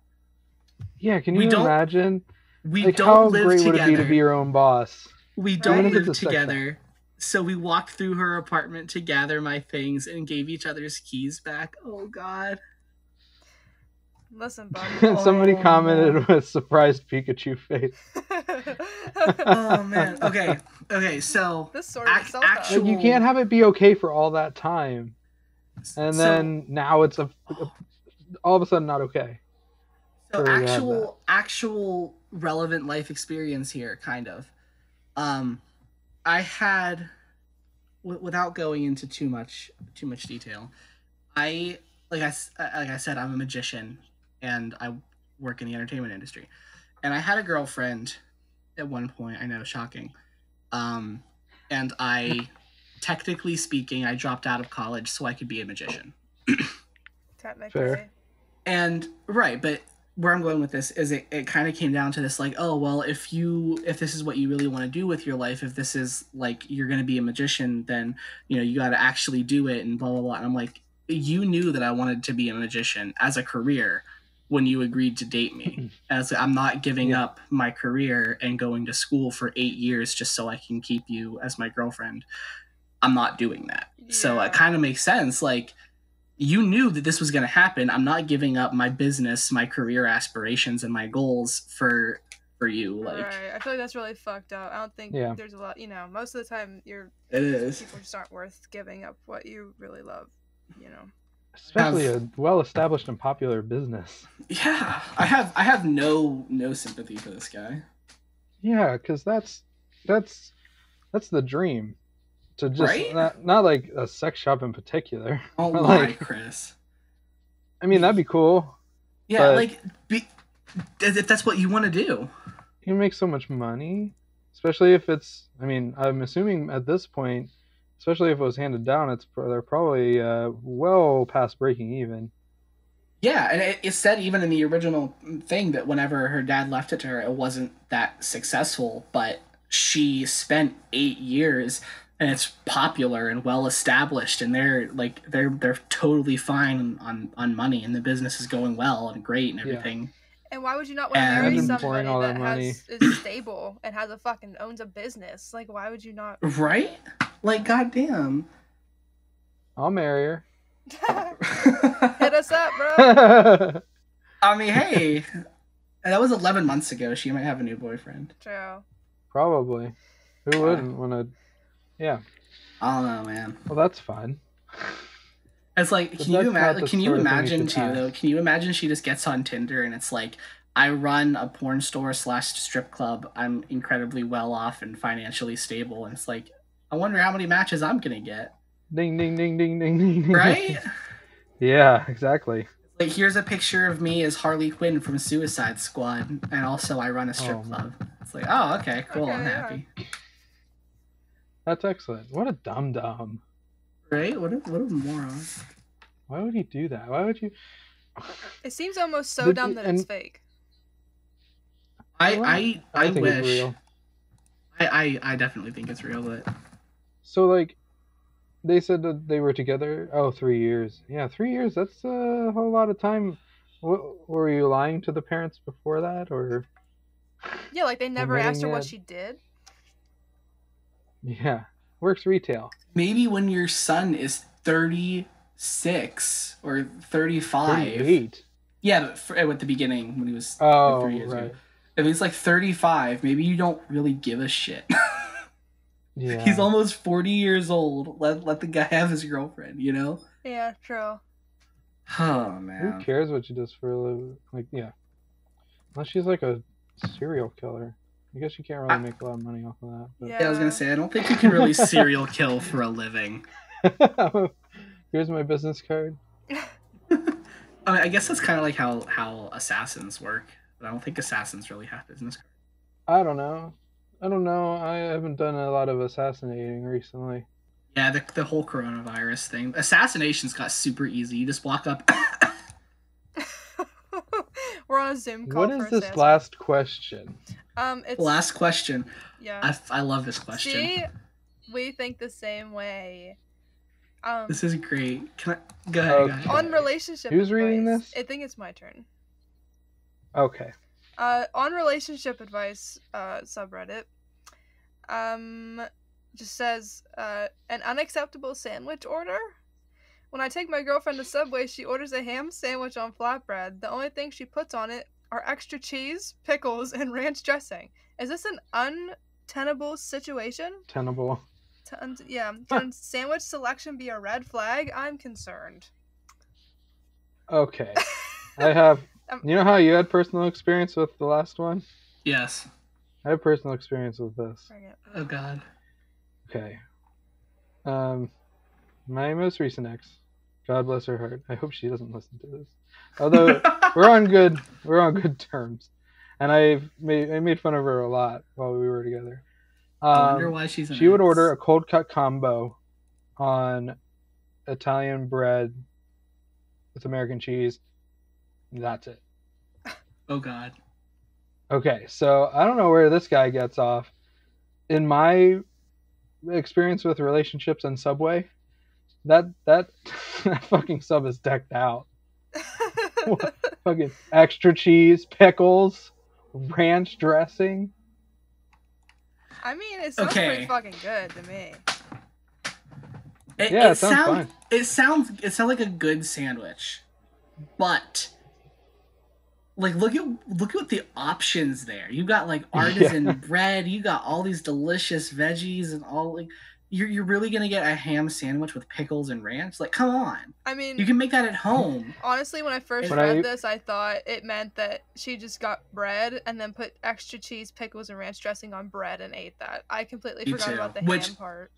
Yeah, can We you don't- imagine? We Like, don't how live great together. would it be to be your own boss? We Right? don't Even if live it's a sex together. So we walked through her apartment to gather my things and gave each other's keys back. Oh God. Listen, bud. Somebody Oh, commented man. with surprised Pikachu face. Oh man. Okay. So This sorted itself out. Like, you can't have it be okay for all that time, and so- then now it's all of a sudden not okay. So Or you have actual relevant life experience here, kind of. I had, without going into too much detail, like I said, I'm a magician, and I work in the entertainment industry, and I had a girlfriend at one point. I know, shocking. And I, technically speaking, I dropped out of college so I could be a magician. Technically. Fair. And right, but where I'm going with this is it kind of came down to this, like, oh well, if this is what you really want to do with your life, if this is like you're going to be a magician, then you got to actually do it and blah blah blah. And I'm like, you knew that I wanted to be a magician as a career when you agreed to date me. And it's like, I'm not giving up my career and going to school for 8 years just so I can keep you as my girlfriend. I'm not doing that. So it kind of makes sense. Like, you knew that this was going to happen. I'm not giving up my business, my career aspirations, and my goals for you. Like, right. I feel like that's really fucked up. I don't think there's a lot. Most of the time, it is. People just aren't worth giving up what you really love. Especially a well-established and popular business. Yeah, I have no sympathy for this guy. Yeah, because that's the dream. To just right? not like a sex shop in particular. Oh but my, like, Chris. I mean, that'd be cool. Yeah, like if that's what you want to do. You make so much money, especially if it's. I mean, I'm assuming at this point, especially if it was handed down, they're probably well past breaking even. Yeah, and it said even in the original thing that whenever her dad left it to her, it wasn't that successful, but she spent 8 years. And it's popular and well established, and they're totally fine on money, and the business is going well and great and everything. Yeah. And why would you not want to marry somebody that is stable and owns a business? Like, why would you not? Right? Like, goddamn. I'll marry her. Hit us up, bro. I mean, hey, that was 11 months ago. She might have a new boyfriend. True. Probably. Who wouldn't want to? Yeah. I don't know, man. Well, that's fine. It's like, can you imagine too, though? Can you imagine she just gets on Tinder and it's like, I run a porn store / strip club. I'm incredibly well off and financially stable. And it's like, I wonder how many matches I'm going to get. Ding, ding, ding, ding, ding, ding. Right? Yeah, exactly. Like, here's a picture of me as Harley Quinn from Suicide Squad. And also I run a strip club. It's like, oh, okay, cool. I'm happy. That's excellent. What a dum-dum. Right? What a moron. Why would he do that? Why would you... It seems almost so dumb that it's fake. I think wish. It's real. I definitely think it's real, but... So, like, they said that they were together... 3 years. Yeah, 3 years, that's a whole lot of time. Were you lying to the parents before that, or... Yeah, like, they never asked her what she did? Yeah, works retail. Maybe when your son is 36 or 35. 38. Yeah, but at the beginning when he was 3 years ago. If he's like 35, maybe you don't really give a shit. Yeah. He's almost 40 years old. Let the guy have his girlfriend, you know? Yeah, true. Oh, man. Who cares what she does for a living? Like, yeah. Unless she's like a serial killer. I guess you can't really make a lot of money off of that. But... Yeah, I was going to say, I don't think you can really serial kill for a living. Here's my business card. I guess that's kind of like how assassins work. But I don't think assassins really have business cards. I don't know. I haven't done a lot of assassinating recently. Yeah, the whole coronavirus thing. Assassinations got super easy. You just walk up. We're on a Zoom call. What is this last question? It's last question. Yeah. I love this question. See, we think the same way. This is great. Can I go ahead? Okay. Go ahead. On relationship Who's advice, reading this? I think it's my turn. Okay. On relationship advice subreddit, just says an unacceptable sandwich order When I take my girlfriend to Subway, she orders a ham sandwich on flatbread. The only thing she puts on it are extra cheese, pickles, and ranch dressing. Is this an untenable situation? Tenable. Can sandwich selection be a red flag? I'm concerned. Okay. I have. You know how you had personal experience with the last one? Yes. I have personal experience with this. Bring it. Oh God. Okay. My most recent ex, God bless her heart. I hope she doesn't listen to this. Although we're on good terms, and I made fun of her a lot while we were together. I wonder why she's an She would ex. order a cold cut combo on Italian bread with American cheese. That's it. Oh God. Okay, so I don't know where this guy gets off. In my experience with relationships and Subway, that fucking sub is decked out. Fucking extra cheese, pickles, ranch dressing. I mean, it sounds Okay. pretty fucking good to me. Yeah, it sounds fine. It sounds like a good sandwich, but like look at what the options there. You got like artisan bread. You got all these delicious veggies and all like. You're really gonna get a ham sandwich with pickles and ranch? Like, come on! I mean, You can make that at home. honestly, when I first read this, I thought it meant that she just got bread and then put extra cheese, pickles, and ranch dressing on bread and ate that. I completely Me forgot too. about the Which- ham part.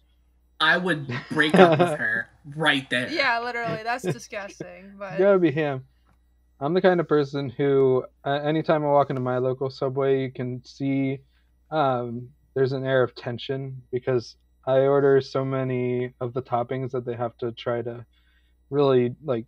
I would break up with her right there. Yeah, literally, that's disgusting. It's But gotta be him. I'm the kind of person who, anytime I walk into my local Subway, you can see there's an air of tension because I order so many of the toppings that they have to try to really, like,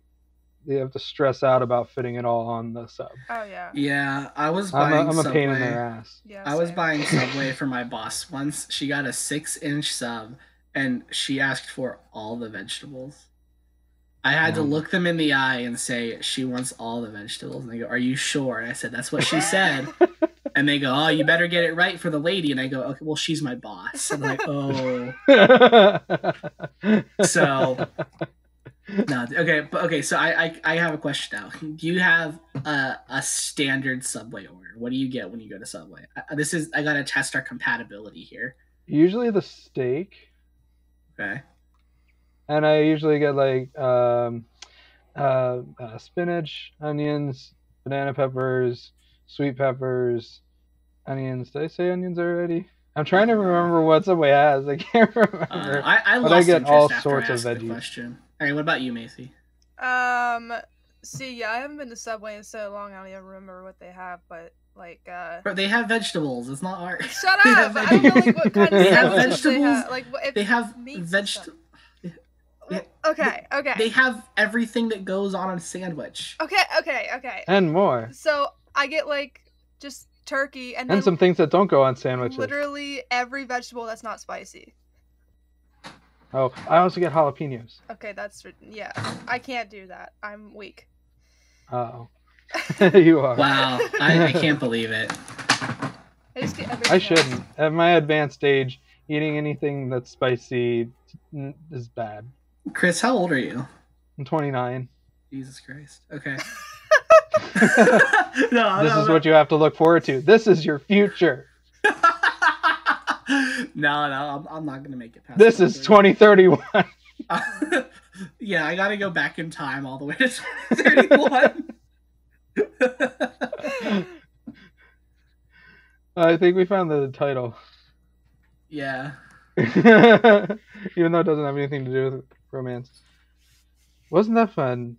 they have to stress out about fitting it all on the sub. oh yeah, Yeah, I was buying I'm a Subway. pain in their ass. yeah. I was same. buying Subway for my boss once. She got a 6-inch sub, and she asked for all the vegetables. I had to look them in the eye and say, she wants all the vegetables. And they go, are you sure? And I said, that's what she said. And they go, oh, you better get it right for the lady. And I go, okay, well, she's my boss. I'm like, oh. So, no, okay. So I have a question now. Do you have a standard Subway order? What do you get when you go to Subway? I gotta test our compatibility here. Usually the steak, Okay. and I usually get like spinach, onions, banana peppers, sweet peppers, onions. Did I say onions already? I'm trying to remember what Subway has. I can't remember. I But lost I get interest all after sorts I of asked the veggies. question. All right, what about you, Macy? See, yeah, I haven't been to Subway in so long. I don't even remember what they have, but like, Bro, they have vegetables. It's not art. shut They up! have I don't know like what kind of They have sandwiches they vegetables. have. Like, if They have meats and vegetables. stuff. Okay. They have everything that goes on a sandwich. Okay. And more. So I get like just turkey and then And some things that don't go on sandwiches. literally every vegetable that's not spicy. Oh, I also get jalapenos. Okay, yeah. I can't do that. I'm weak. Oh. You are. Wow, I can't believe it. I just get everything I else. shouldn't. At my advanced age, eating anything that's spicy is bad. Chris, how old are you? I'm 29. Jesus Christ. Okay. This is what you have to look forward to. This is your future. No, I'm not gonna make it past. This is 2031. Yeah, I gotta go back in time all the way to 2031. I think we found the title. Yeah. Even though it doesn't have anything to do with romance. Wasn't that fun?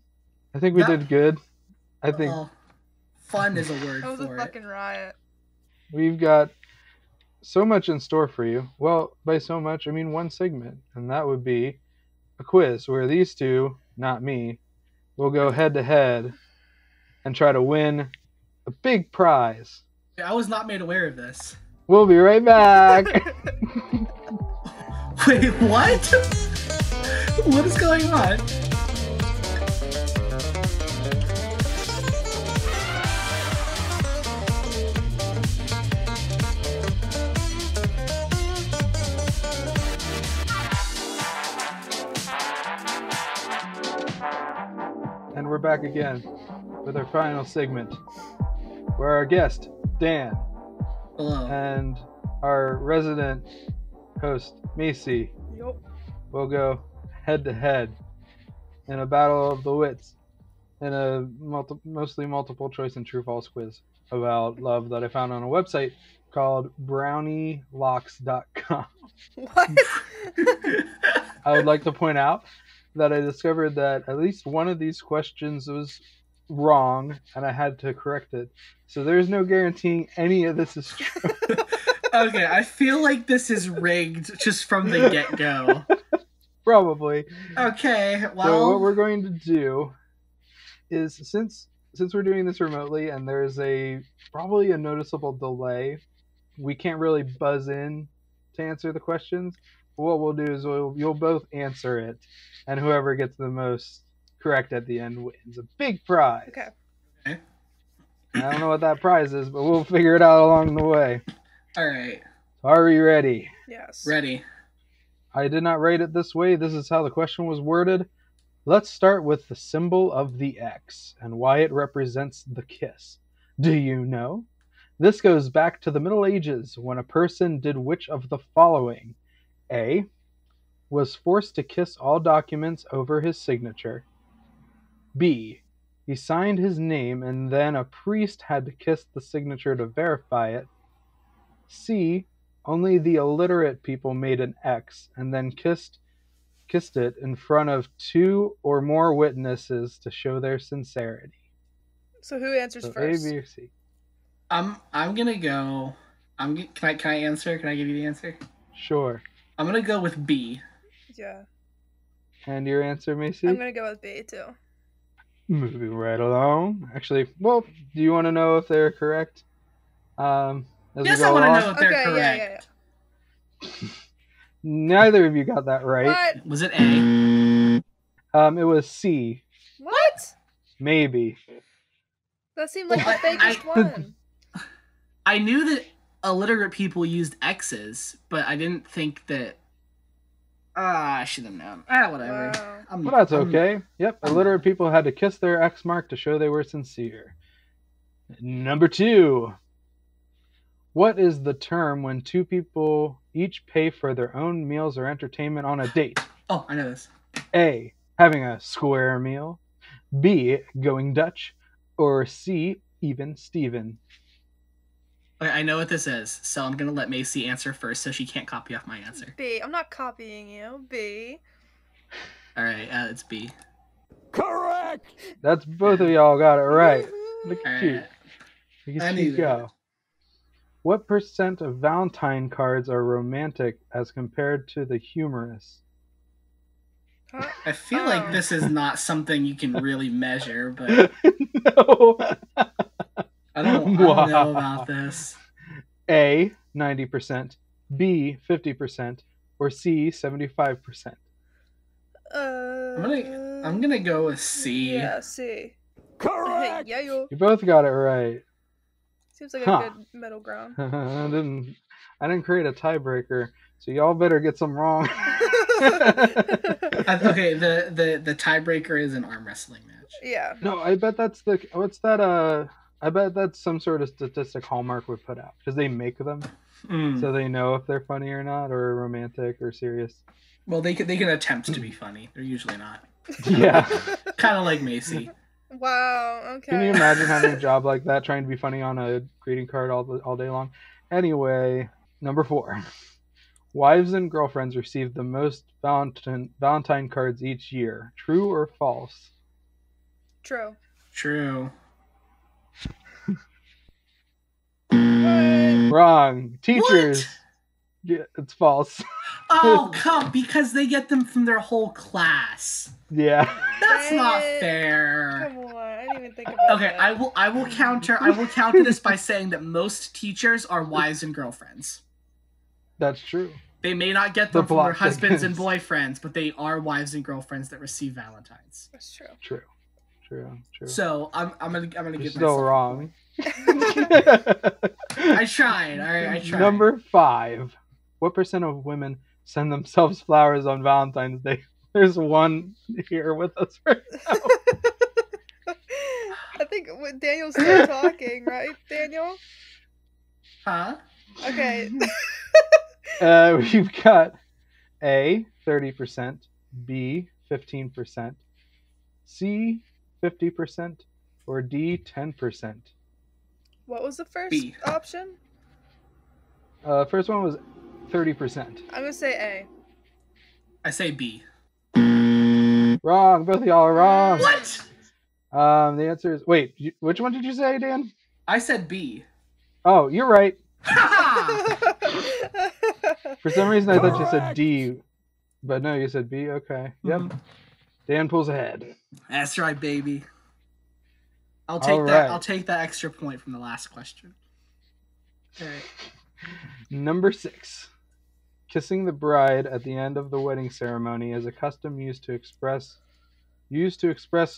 I think we No. did good. I think Well, fun is a word That was a for it. fucking riot. we've got so much in store for you. Well, by so much, I mean one segment, and that would be a quiz where these two, not me, will go head to head and try to win a big prize. I was not made aware of this. We'll be right back. Wait, what? What is going on? And we're back again with our final segment, where our guest, Dan, Hello. and our resident host, Macy, Yup. will go head to head in a battle of the wits in a mostly multiple choice and true false quiz about love that I found on a website called brownielocks.com. What? I would like to point out that I discovered that at least one of these questions was wrong and I had to correct it. So there's no guaranteeing any of this is true. Okay, I feel like this is rigged just from the get-go. Probably. Okay, well... So what we're going to do is, since we're doing this remotely and there's probably a noticeable delay, we can't really buzz in to answer the questions. What we'll do is you'll both answer it, and whoever gets the most correct at the end wins a big prize. Okay. Okay. I don't know what that prize is, but we'll figure it out along the way. Alright, Are we ready? Yes. ready. I did not write it this way. This is how the question was worded. Let's start with the symbol of the X and why it represents the kiss. Do you know? This goes back to the Middle Ages when a person did which of the following? A. Was forced to kiss all documents over his signature. B. He signed his name and then a priest had to kiss the signature to verify it. C. Only the illiterate people made an X and then kissed it in front of 2 or more witnesses to show their sincerity. So who answers So first? A, B, or C? I'm gonna go... Can I answer? Can I give you the answer? Sure. I'm gonna go with B. Yeah. And your answer, Macy? I'm gonna go with B too. Moving right along. Actually, well, do you want to know if they're correct? As Yes, we I go want to along? know if they're Okay, correct. yeah. Neither of you got that right. What? Was it A? It was C. What? Maybe. That seemed like Well, the fakest one. I knew that illiterate people used X's, but I didn't think that... I should have known. Whatever. Wow. Well, that's okay. Yep, illiterate people had to kiss their X mark to show they were sincere. Number 2. What is the term when 2 people each pay for their own meals or entertainment on a date? Oh, I know this. A. Having a square meal. B. Going Dutch. Or C. Even Steven. Okay, I know what this is, so I'm gonna let Macy answer first so she can't copy off my answer. B. I'm not copying you. B. Alright, it's B. Correct! That's both of y'all got it right. Look at you. Alright. Look I at knew you that. go. What percent of Valentine cards are romantic as compared to the humorous? Huh? I feel like this is not something you can really measure, but No. I don't know about this. A, 90%, B, 50%, or C, 75%. I'm gonna go with C. Yeah, C. Correct! Yeah, you. You both got it right. Seems like Huh. a good middle ground. I didn't create a tiebreaker, so y'all better get some wrong. Okay, the tiebreaker is an arm wrestling match. Yeah. No, I bet that's I bet that's some sort of statistic Hallmark would put out because they make them Mm. so they know if they're funny or not, or romantic or serious. Well, they can attempt to be funny. They're usually not. Yeah. Kind of like Macy. Wow. Okay. Can you imagine having a job like that, trying to be funny on a greeting card all day long? Anyway, number 4. Wives and girlfriends receive the most Valentine cards each year. True or false? True. True. What? Wrong. Teachers. Yeah, it's false. Oh, come, because they get them from their whole class. Yeah. That's Dang not it. fair. Come on. I didn't even think about Okay, that. I will counter this by saying that most teachers are wives and girlfriends. That's true. They may not get The them from their plot husbands and thickens. boyfriends, but they are wives and girlfriends that receive Valentines. That's true. True. So I'm gonna You're give still myself a wrong. point. I tried. All right, I tried. Number 5. What percent of women send themselves flowers on Valentine's Day? There's one here with us right now. think Daniel's still talking, right, Daniel? Huh? Okay. We've got A, 30%, B, 15%, C, 50%, or D, 10%. What was the first B. option? First one was 30%. I'm gonna say A. I say B. Wrong. Both of y'all are wrong. What? The answer is... Wait, which one did you say, Dan? I said B. Oh, you're right. Ha! For some reason, I thought you said D. But no, you said B. Okay. Yep. Mhm. Dan pulls ahead. That's right, baby. I'll All take that. right. I'll take that extra point from the last question. All right. Number 6. Kissing the bride at the end of the wedding ceremony is a custom used to express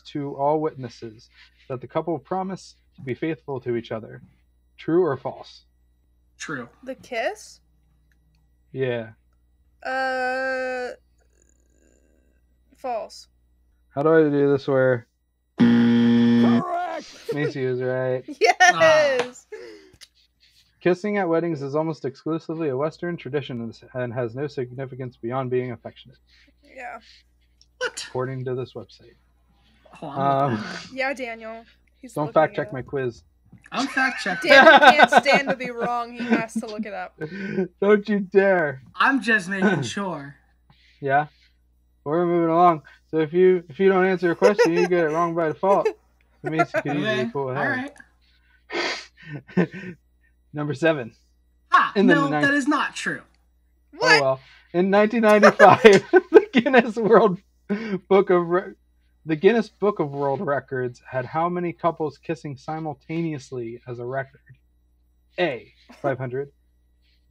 to all witnesses that the couple promise to be faithful to each other. True or false? True. The kiss? Yeah. False. How do I do this where Correct. Macy was right? Yes! Kissing at weddings is almost exclusively a Western tradition and has no significance beyond being affectionate, Yeah. What? according to this website. Hold on. Yeah, Daniel. He's Don't looking fact it check up. my quiz. I'm fact checking. Daniel can't stand to be wrong. He has to look it up. Don't you dare. I'm just making sure. Yeah. We're moving along. So if you don't answer a question, you get it wrong by default. So Macy could easily Okay. pull All ahead. right. Number 7. Ah, In the no, ninth- that is not true. What? Oh well. In 1995, the Guinness Book of World Records had how many couples kissing simultaneously as a record? A, 500,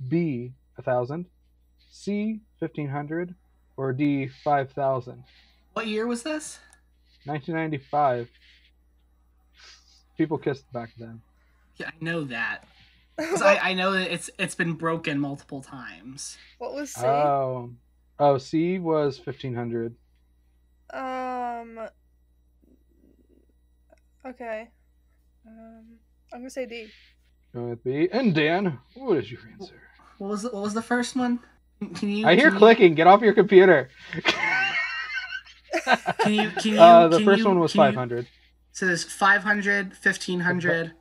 B, 1,000, C, 1,500, or D, 5,000? What year was this? 1995. People kissed back then. Yeah, I know that. 'Cause I know that it's been broken multiple times. What was C? Oh, C was 1,500. Okay. I'm gonna say D. Going with B. And Dan, what is your answer? What was the first one? Can you? I hear can you- clicking. Get off your computer. Can you? The first one was 500. So there's 500, 1,500.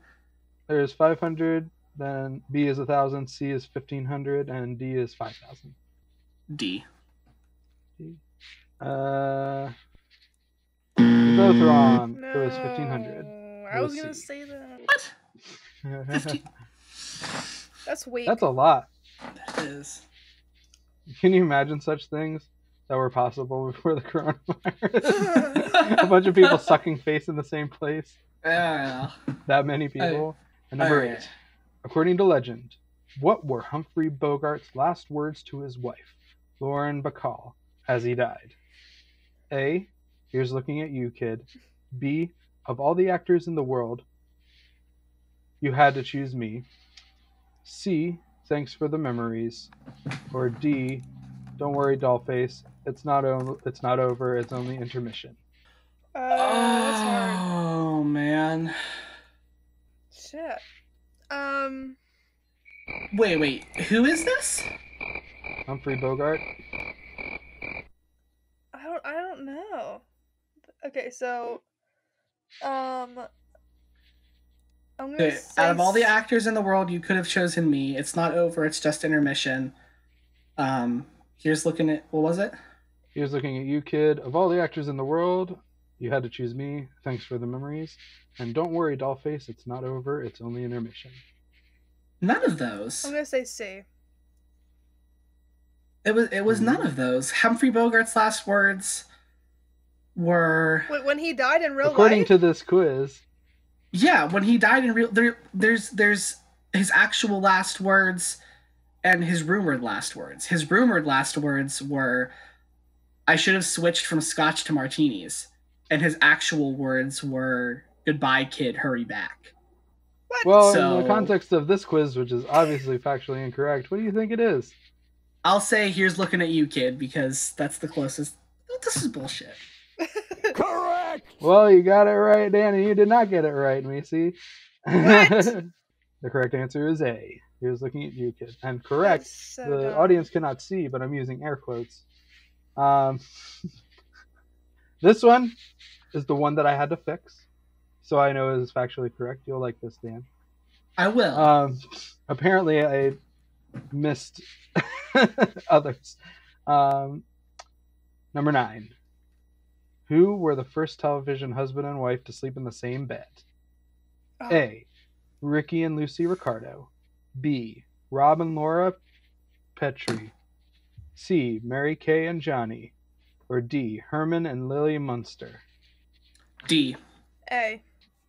There's 500. Then B is 1,000. C is 1,500, and D is 5,000. D. You're both wrong. No. It was 1,500. I was We'll gonna see. say that. What? 15. That's weak. That's a lot. That is. Can you imagine such things that were possible before the coronavirus? A bunch of people sucking face in the same place. Yeah. That many people. And number 8. According to legend, what were Humphrey Bogart's last words to his wife, Lauren Bacall, as he died? A. Here's looking at you, kid. B. Of all the actors in the world, you had to choose me. C. Thanks for the memories. Or D. Don't worry, dollface. It's not over. It's only intermission. That's hard. Oh man. Shit. Wait. Who is this? Humphrey Bogart. I don't know. Okay, so I'm gonna Okay, say out of all the actors in the world, you could have chosen me. It's not over. It's just intermission. Here's looking at what was it? Here's looking at you, kid. Of all the actors in the world, you had to choose me. Thanks for the memories. And don't worry, dollface. It's not over. It's only intermission. None of those. I'm gonna say C. It was none of those. Humphrey Bogart's last words were Wait, when he died in real According life? to this quiz, yeah, when he died in real there's his actual last words and his rumored last words. His rumored last words were I should have switched from scotch to martinis. And his actual words were goodbye kid, hurry back. What? well, in So- the context of this quiz, which is obviously factually incorrect, what do you think it is? I'll say here's looking at you kid because that's the closest. This is bullshit. Correct! Well, you got it right, Danny. You did not get it right, Macy. What? The correct answer is A. He was looking at you, kid. And correct. That's so The dumb. audience cannot see, but I'm using air quotes. This one is the one that I had to fix, so I know it is factually correct. You'll like this, Dan. I will. Apparently, I missed others. Number 9. Who were the first television husband and wife to sleep in the same bed? Oh, A. Ricky and Lucy Ricardo. B. Rob and Laura Petrie. C. Mary Kay and Johnny. Or D. Herman and Lily Munster. D. A.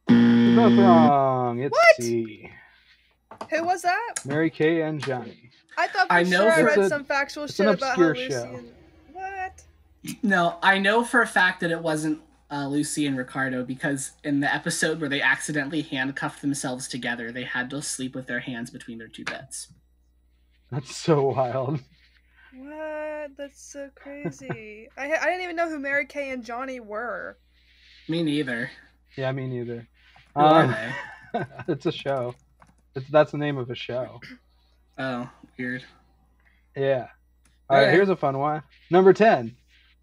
You're both wrong. It's What? C. Who was that? Mary Kay and Johnny. I thought for I know sure I it's read a- some factual it's shit an about how obscure Lucy show. and... What? No, I know for a fact that it wasn't Lucy and Ricardo, because in the episode where they accidentally handcuffed themselves together, they had to sleep with their hands between their two beds. That's so wild. What? That's so crazy. I didn't even know who Mary Kay and Johnny were. Me neither. Yeah, me neither. Who are they? It's a show. That's the name of a show. Oh, weird. Yeah. All right, Okay. here's a fun one. Number 10.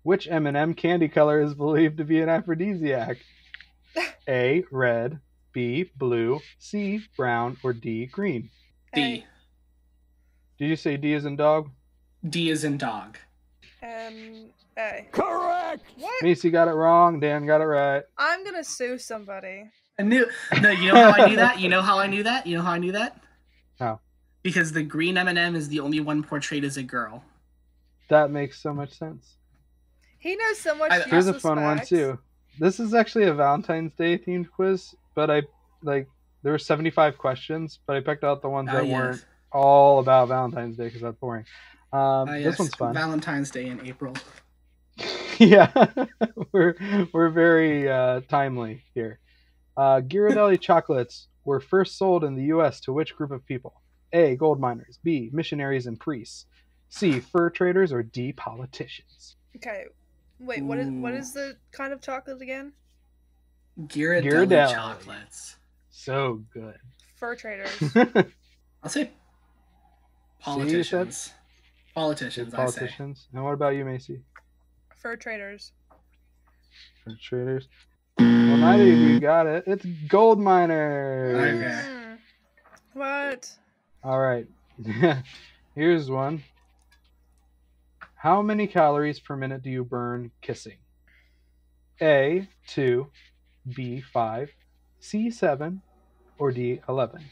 Which M&M candy color is believed to be an aphrodisiac? A. Red. B. Blue. C. Brown. Or D. Green. D. Did you say D as in dog? D is in dog. A. Correct! What? Macy got it wrong. Dan got it right. I'm gonna sue somebody. I knew. No, you know how I knew that? You know how I knew that? You know how I knew that? How? Because the green M&M is the only one portrayed as a girl. That makes so much sense. He knows so much. Here's a useless fun one facts. too. This is actually a Valentine's Day themed quiz, but there were 75 questions, but I picked out the ones that weren't all about Valentine's Day because that's boring. This one's fun. Valentine's Day in April. Yeah, we're very timely here. Ghirardelli chocolates were first sold in the U.S. to which group of people? A. Gold miners. B. Missionaries and priests. C. Fur traders. Or D. Politicians. Okay. Wait. What is the kind of chocolate again? Ghirardelli chocolates. So good. Fur traders. I'll say politicians. Politicians, I say. Politicians. And what about you, Macy? Fur traders. Fur traders. Well, neither of you got it. It's gold miners. Okay. What? All right. Here's one. How many calories per minute do you burn kissing? A, 2, B, 5, C, 7, or D, 11?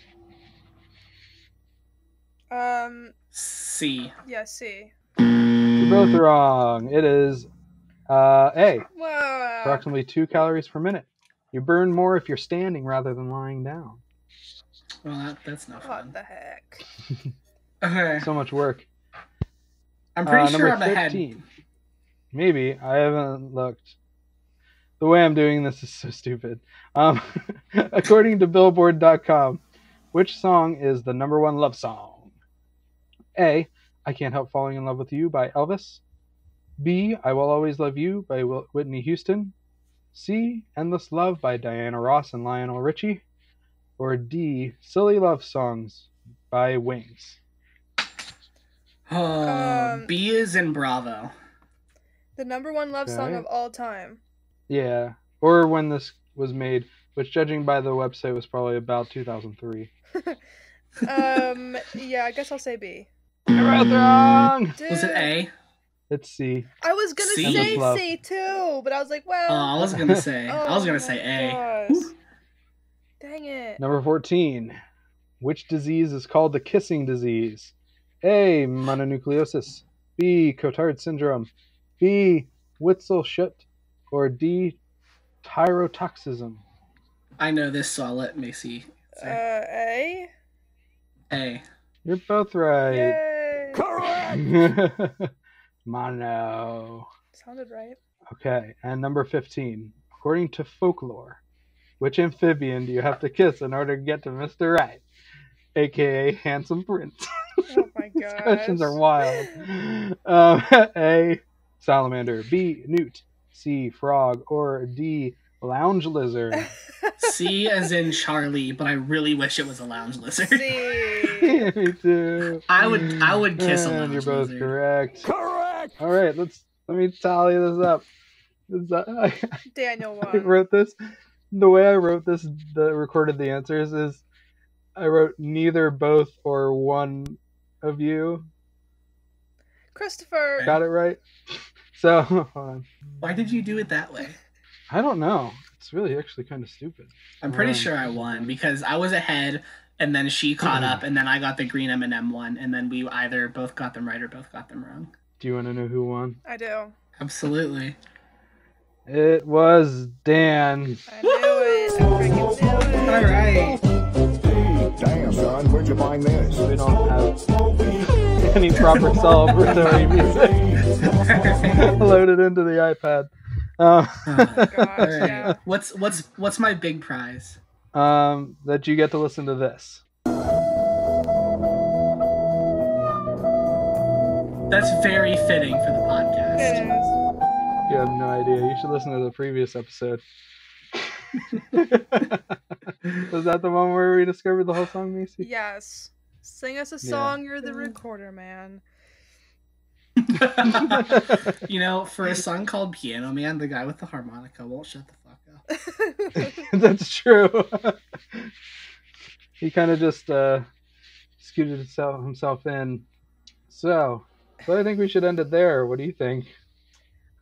C. Yeah, C. You're both wrong. It is A, Whoa. approximately 2 calories per minute. You burn more if you're standing rather than lying down. Well, that's no fun. What the heck? Okay. So much work. I'm pretty sure number I'm ahead. 13. Maybe. I haven't looked. The way I'm doing this is so stupid. According to Billboard.com, which song is the number 1 love song? A. I Can't Help Falling in Love with You by Elvis. B. I Will Always Love You by Whitney Houston. C. Endless Love by Diana Ross and Lionel Richie. Or D. Silly Love Songs by Wings. B is in Bravo. The number 1 love song Okay. of all time. Yeah. Or when this was made, which judging by the website was probably about 2003. Yeah, I guess I'll say B. You're both wrong! Dude, Was it A? It's C. I was gonna C? say Endless Love. C too, but I was like, well. I was gonna say. I was oh gonna my say A. gosh. Dang it. Number 14. Which disease is called the kissing disease? A. Mononucleosis. B. Cotard syndrome. B. Witzel-Schutt. Or D. Tyrotoxism. I know this, so I'll let Macy say. A. A. You're both right. Yay. Correct! Mono. Sounded right. Okay, and number 15. According to folklore, which amphibian do you have to kiss in order to get to Mr. Right? AKA Handsome Prince. Oh my These gosh. questions are wild. A. Salamander. B. Newt. C, frog, or D, lounge lizard? C as in Charlie, but I really wish it was a lounge lizard. See. Me too. I would kiss a And lounge you're both lizard. correct. Correct! All right, let me tally this up. Daniel I won. wrote this. The way I wrote this, recorded the answers is, I wrote neither, both, or one of you. Christopher. Got it right. So hold on. Why did you do it that way? I don't know. It's really actually kind of stupid. I'm pretty Hold on. sure I won because I was ahead, and then she caught up, and then I got the green M&M one, and then we either both got them right or both got them wrong. Do you want to know who won? I do. Absolutely. It was Dan. I knew it. I freaking knew it. All right. Damn, son, where'd you find this? We don't have any proper celebratory music loaded into the iPad. Gosh, All right. yeah. What's my big prize? That you get to listen to this. That's very fitting for the It podcast. is. You have no idea. You should listen to the previous episode. Was that the one where we discovered the whole song, Macy? Yes. Sing us a Yeah. song, you're the recorder man. You know, for a song called Piano Man, the guy with the harmonica won't shut the fuck up. That's true. He kind of just scooted himself in. So I think we should end it there. What do you think?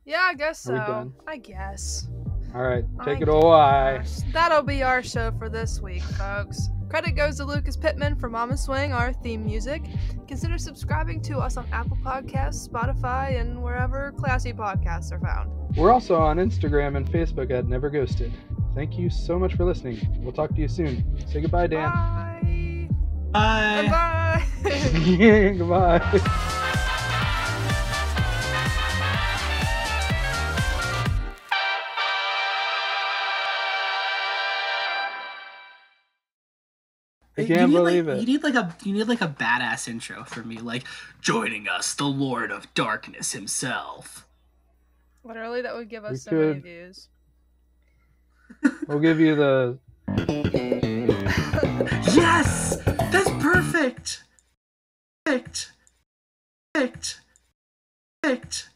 Yeah, I guess Are we so. done? I guess. All right, take I it away. Gosh, that'll be our show for this week, folks. Credit goes to Lucas Pittman for Mama Swing, our theme music. Consider subscribing to us on Apple Podcasts, Spotify, and wherever classy podcasts are found. We're also on Instagram and Facebook at Never Ghosted. Thank you so much for listening. We'll talk to you soon. Say goodbye, Dan. Bye. Bye. Bye. Goodbye. I can't believe it. You need like a badass intro for me, like joining us, the Lord of Darkness himself. Literally, that would give us We so many could- views. We'll give you the. Yes, that's perfect. Perfect. Perfect. Perfect.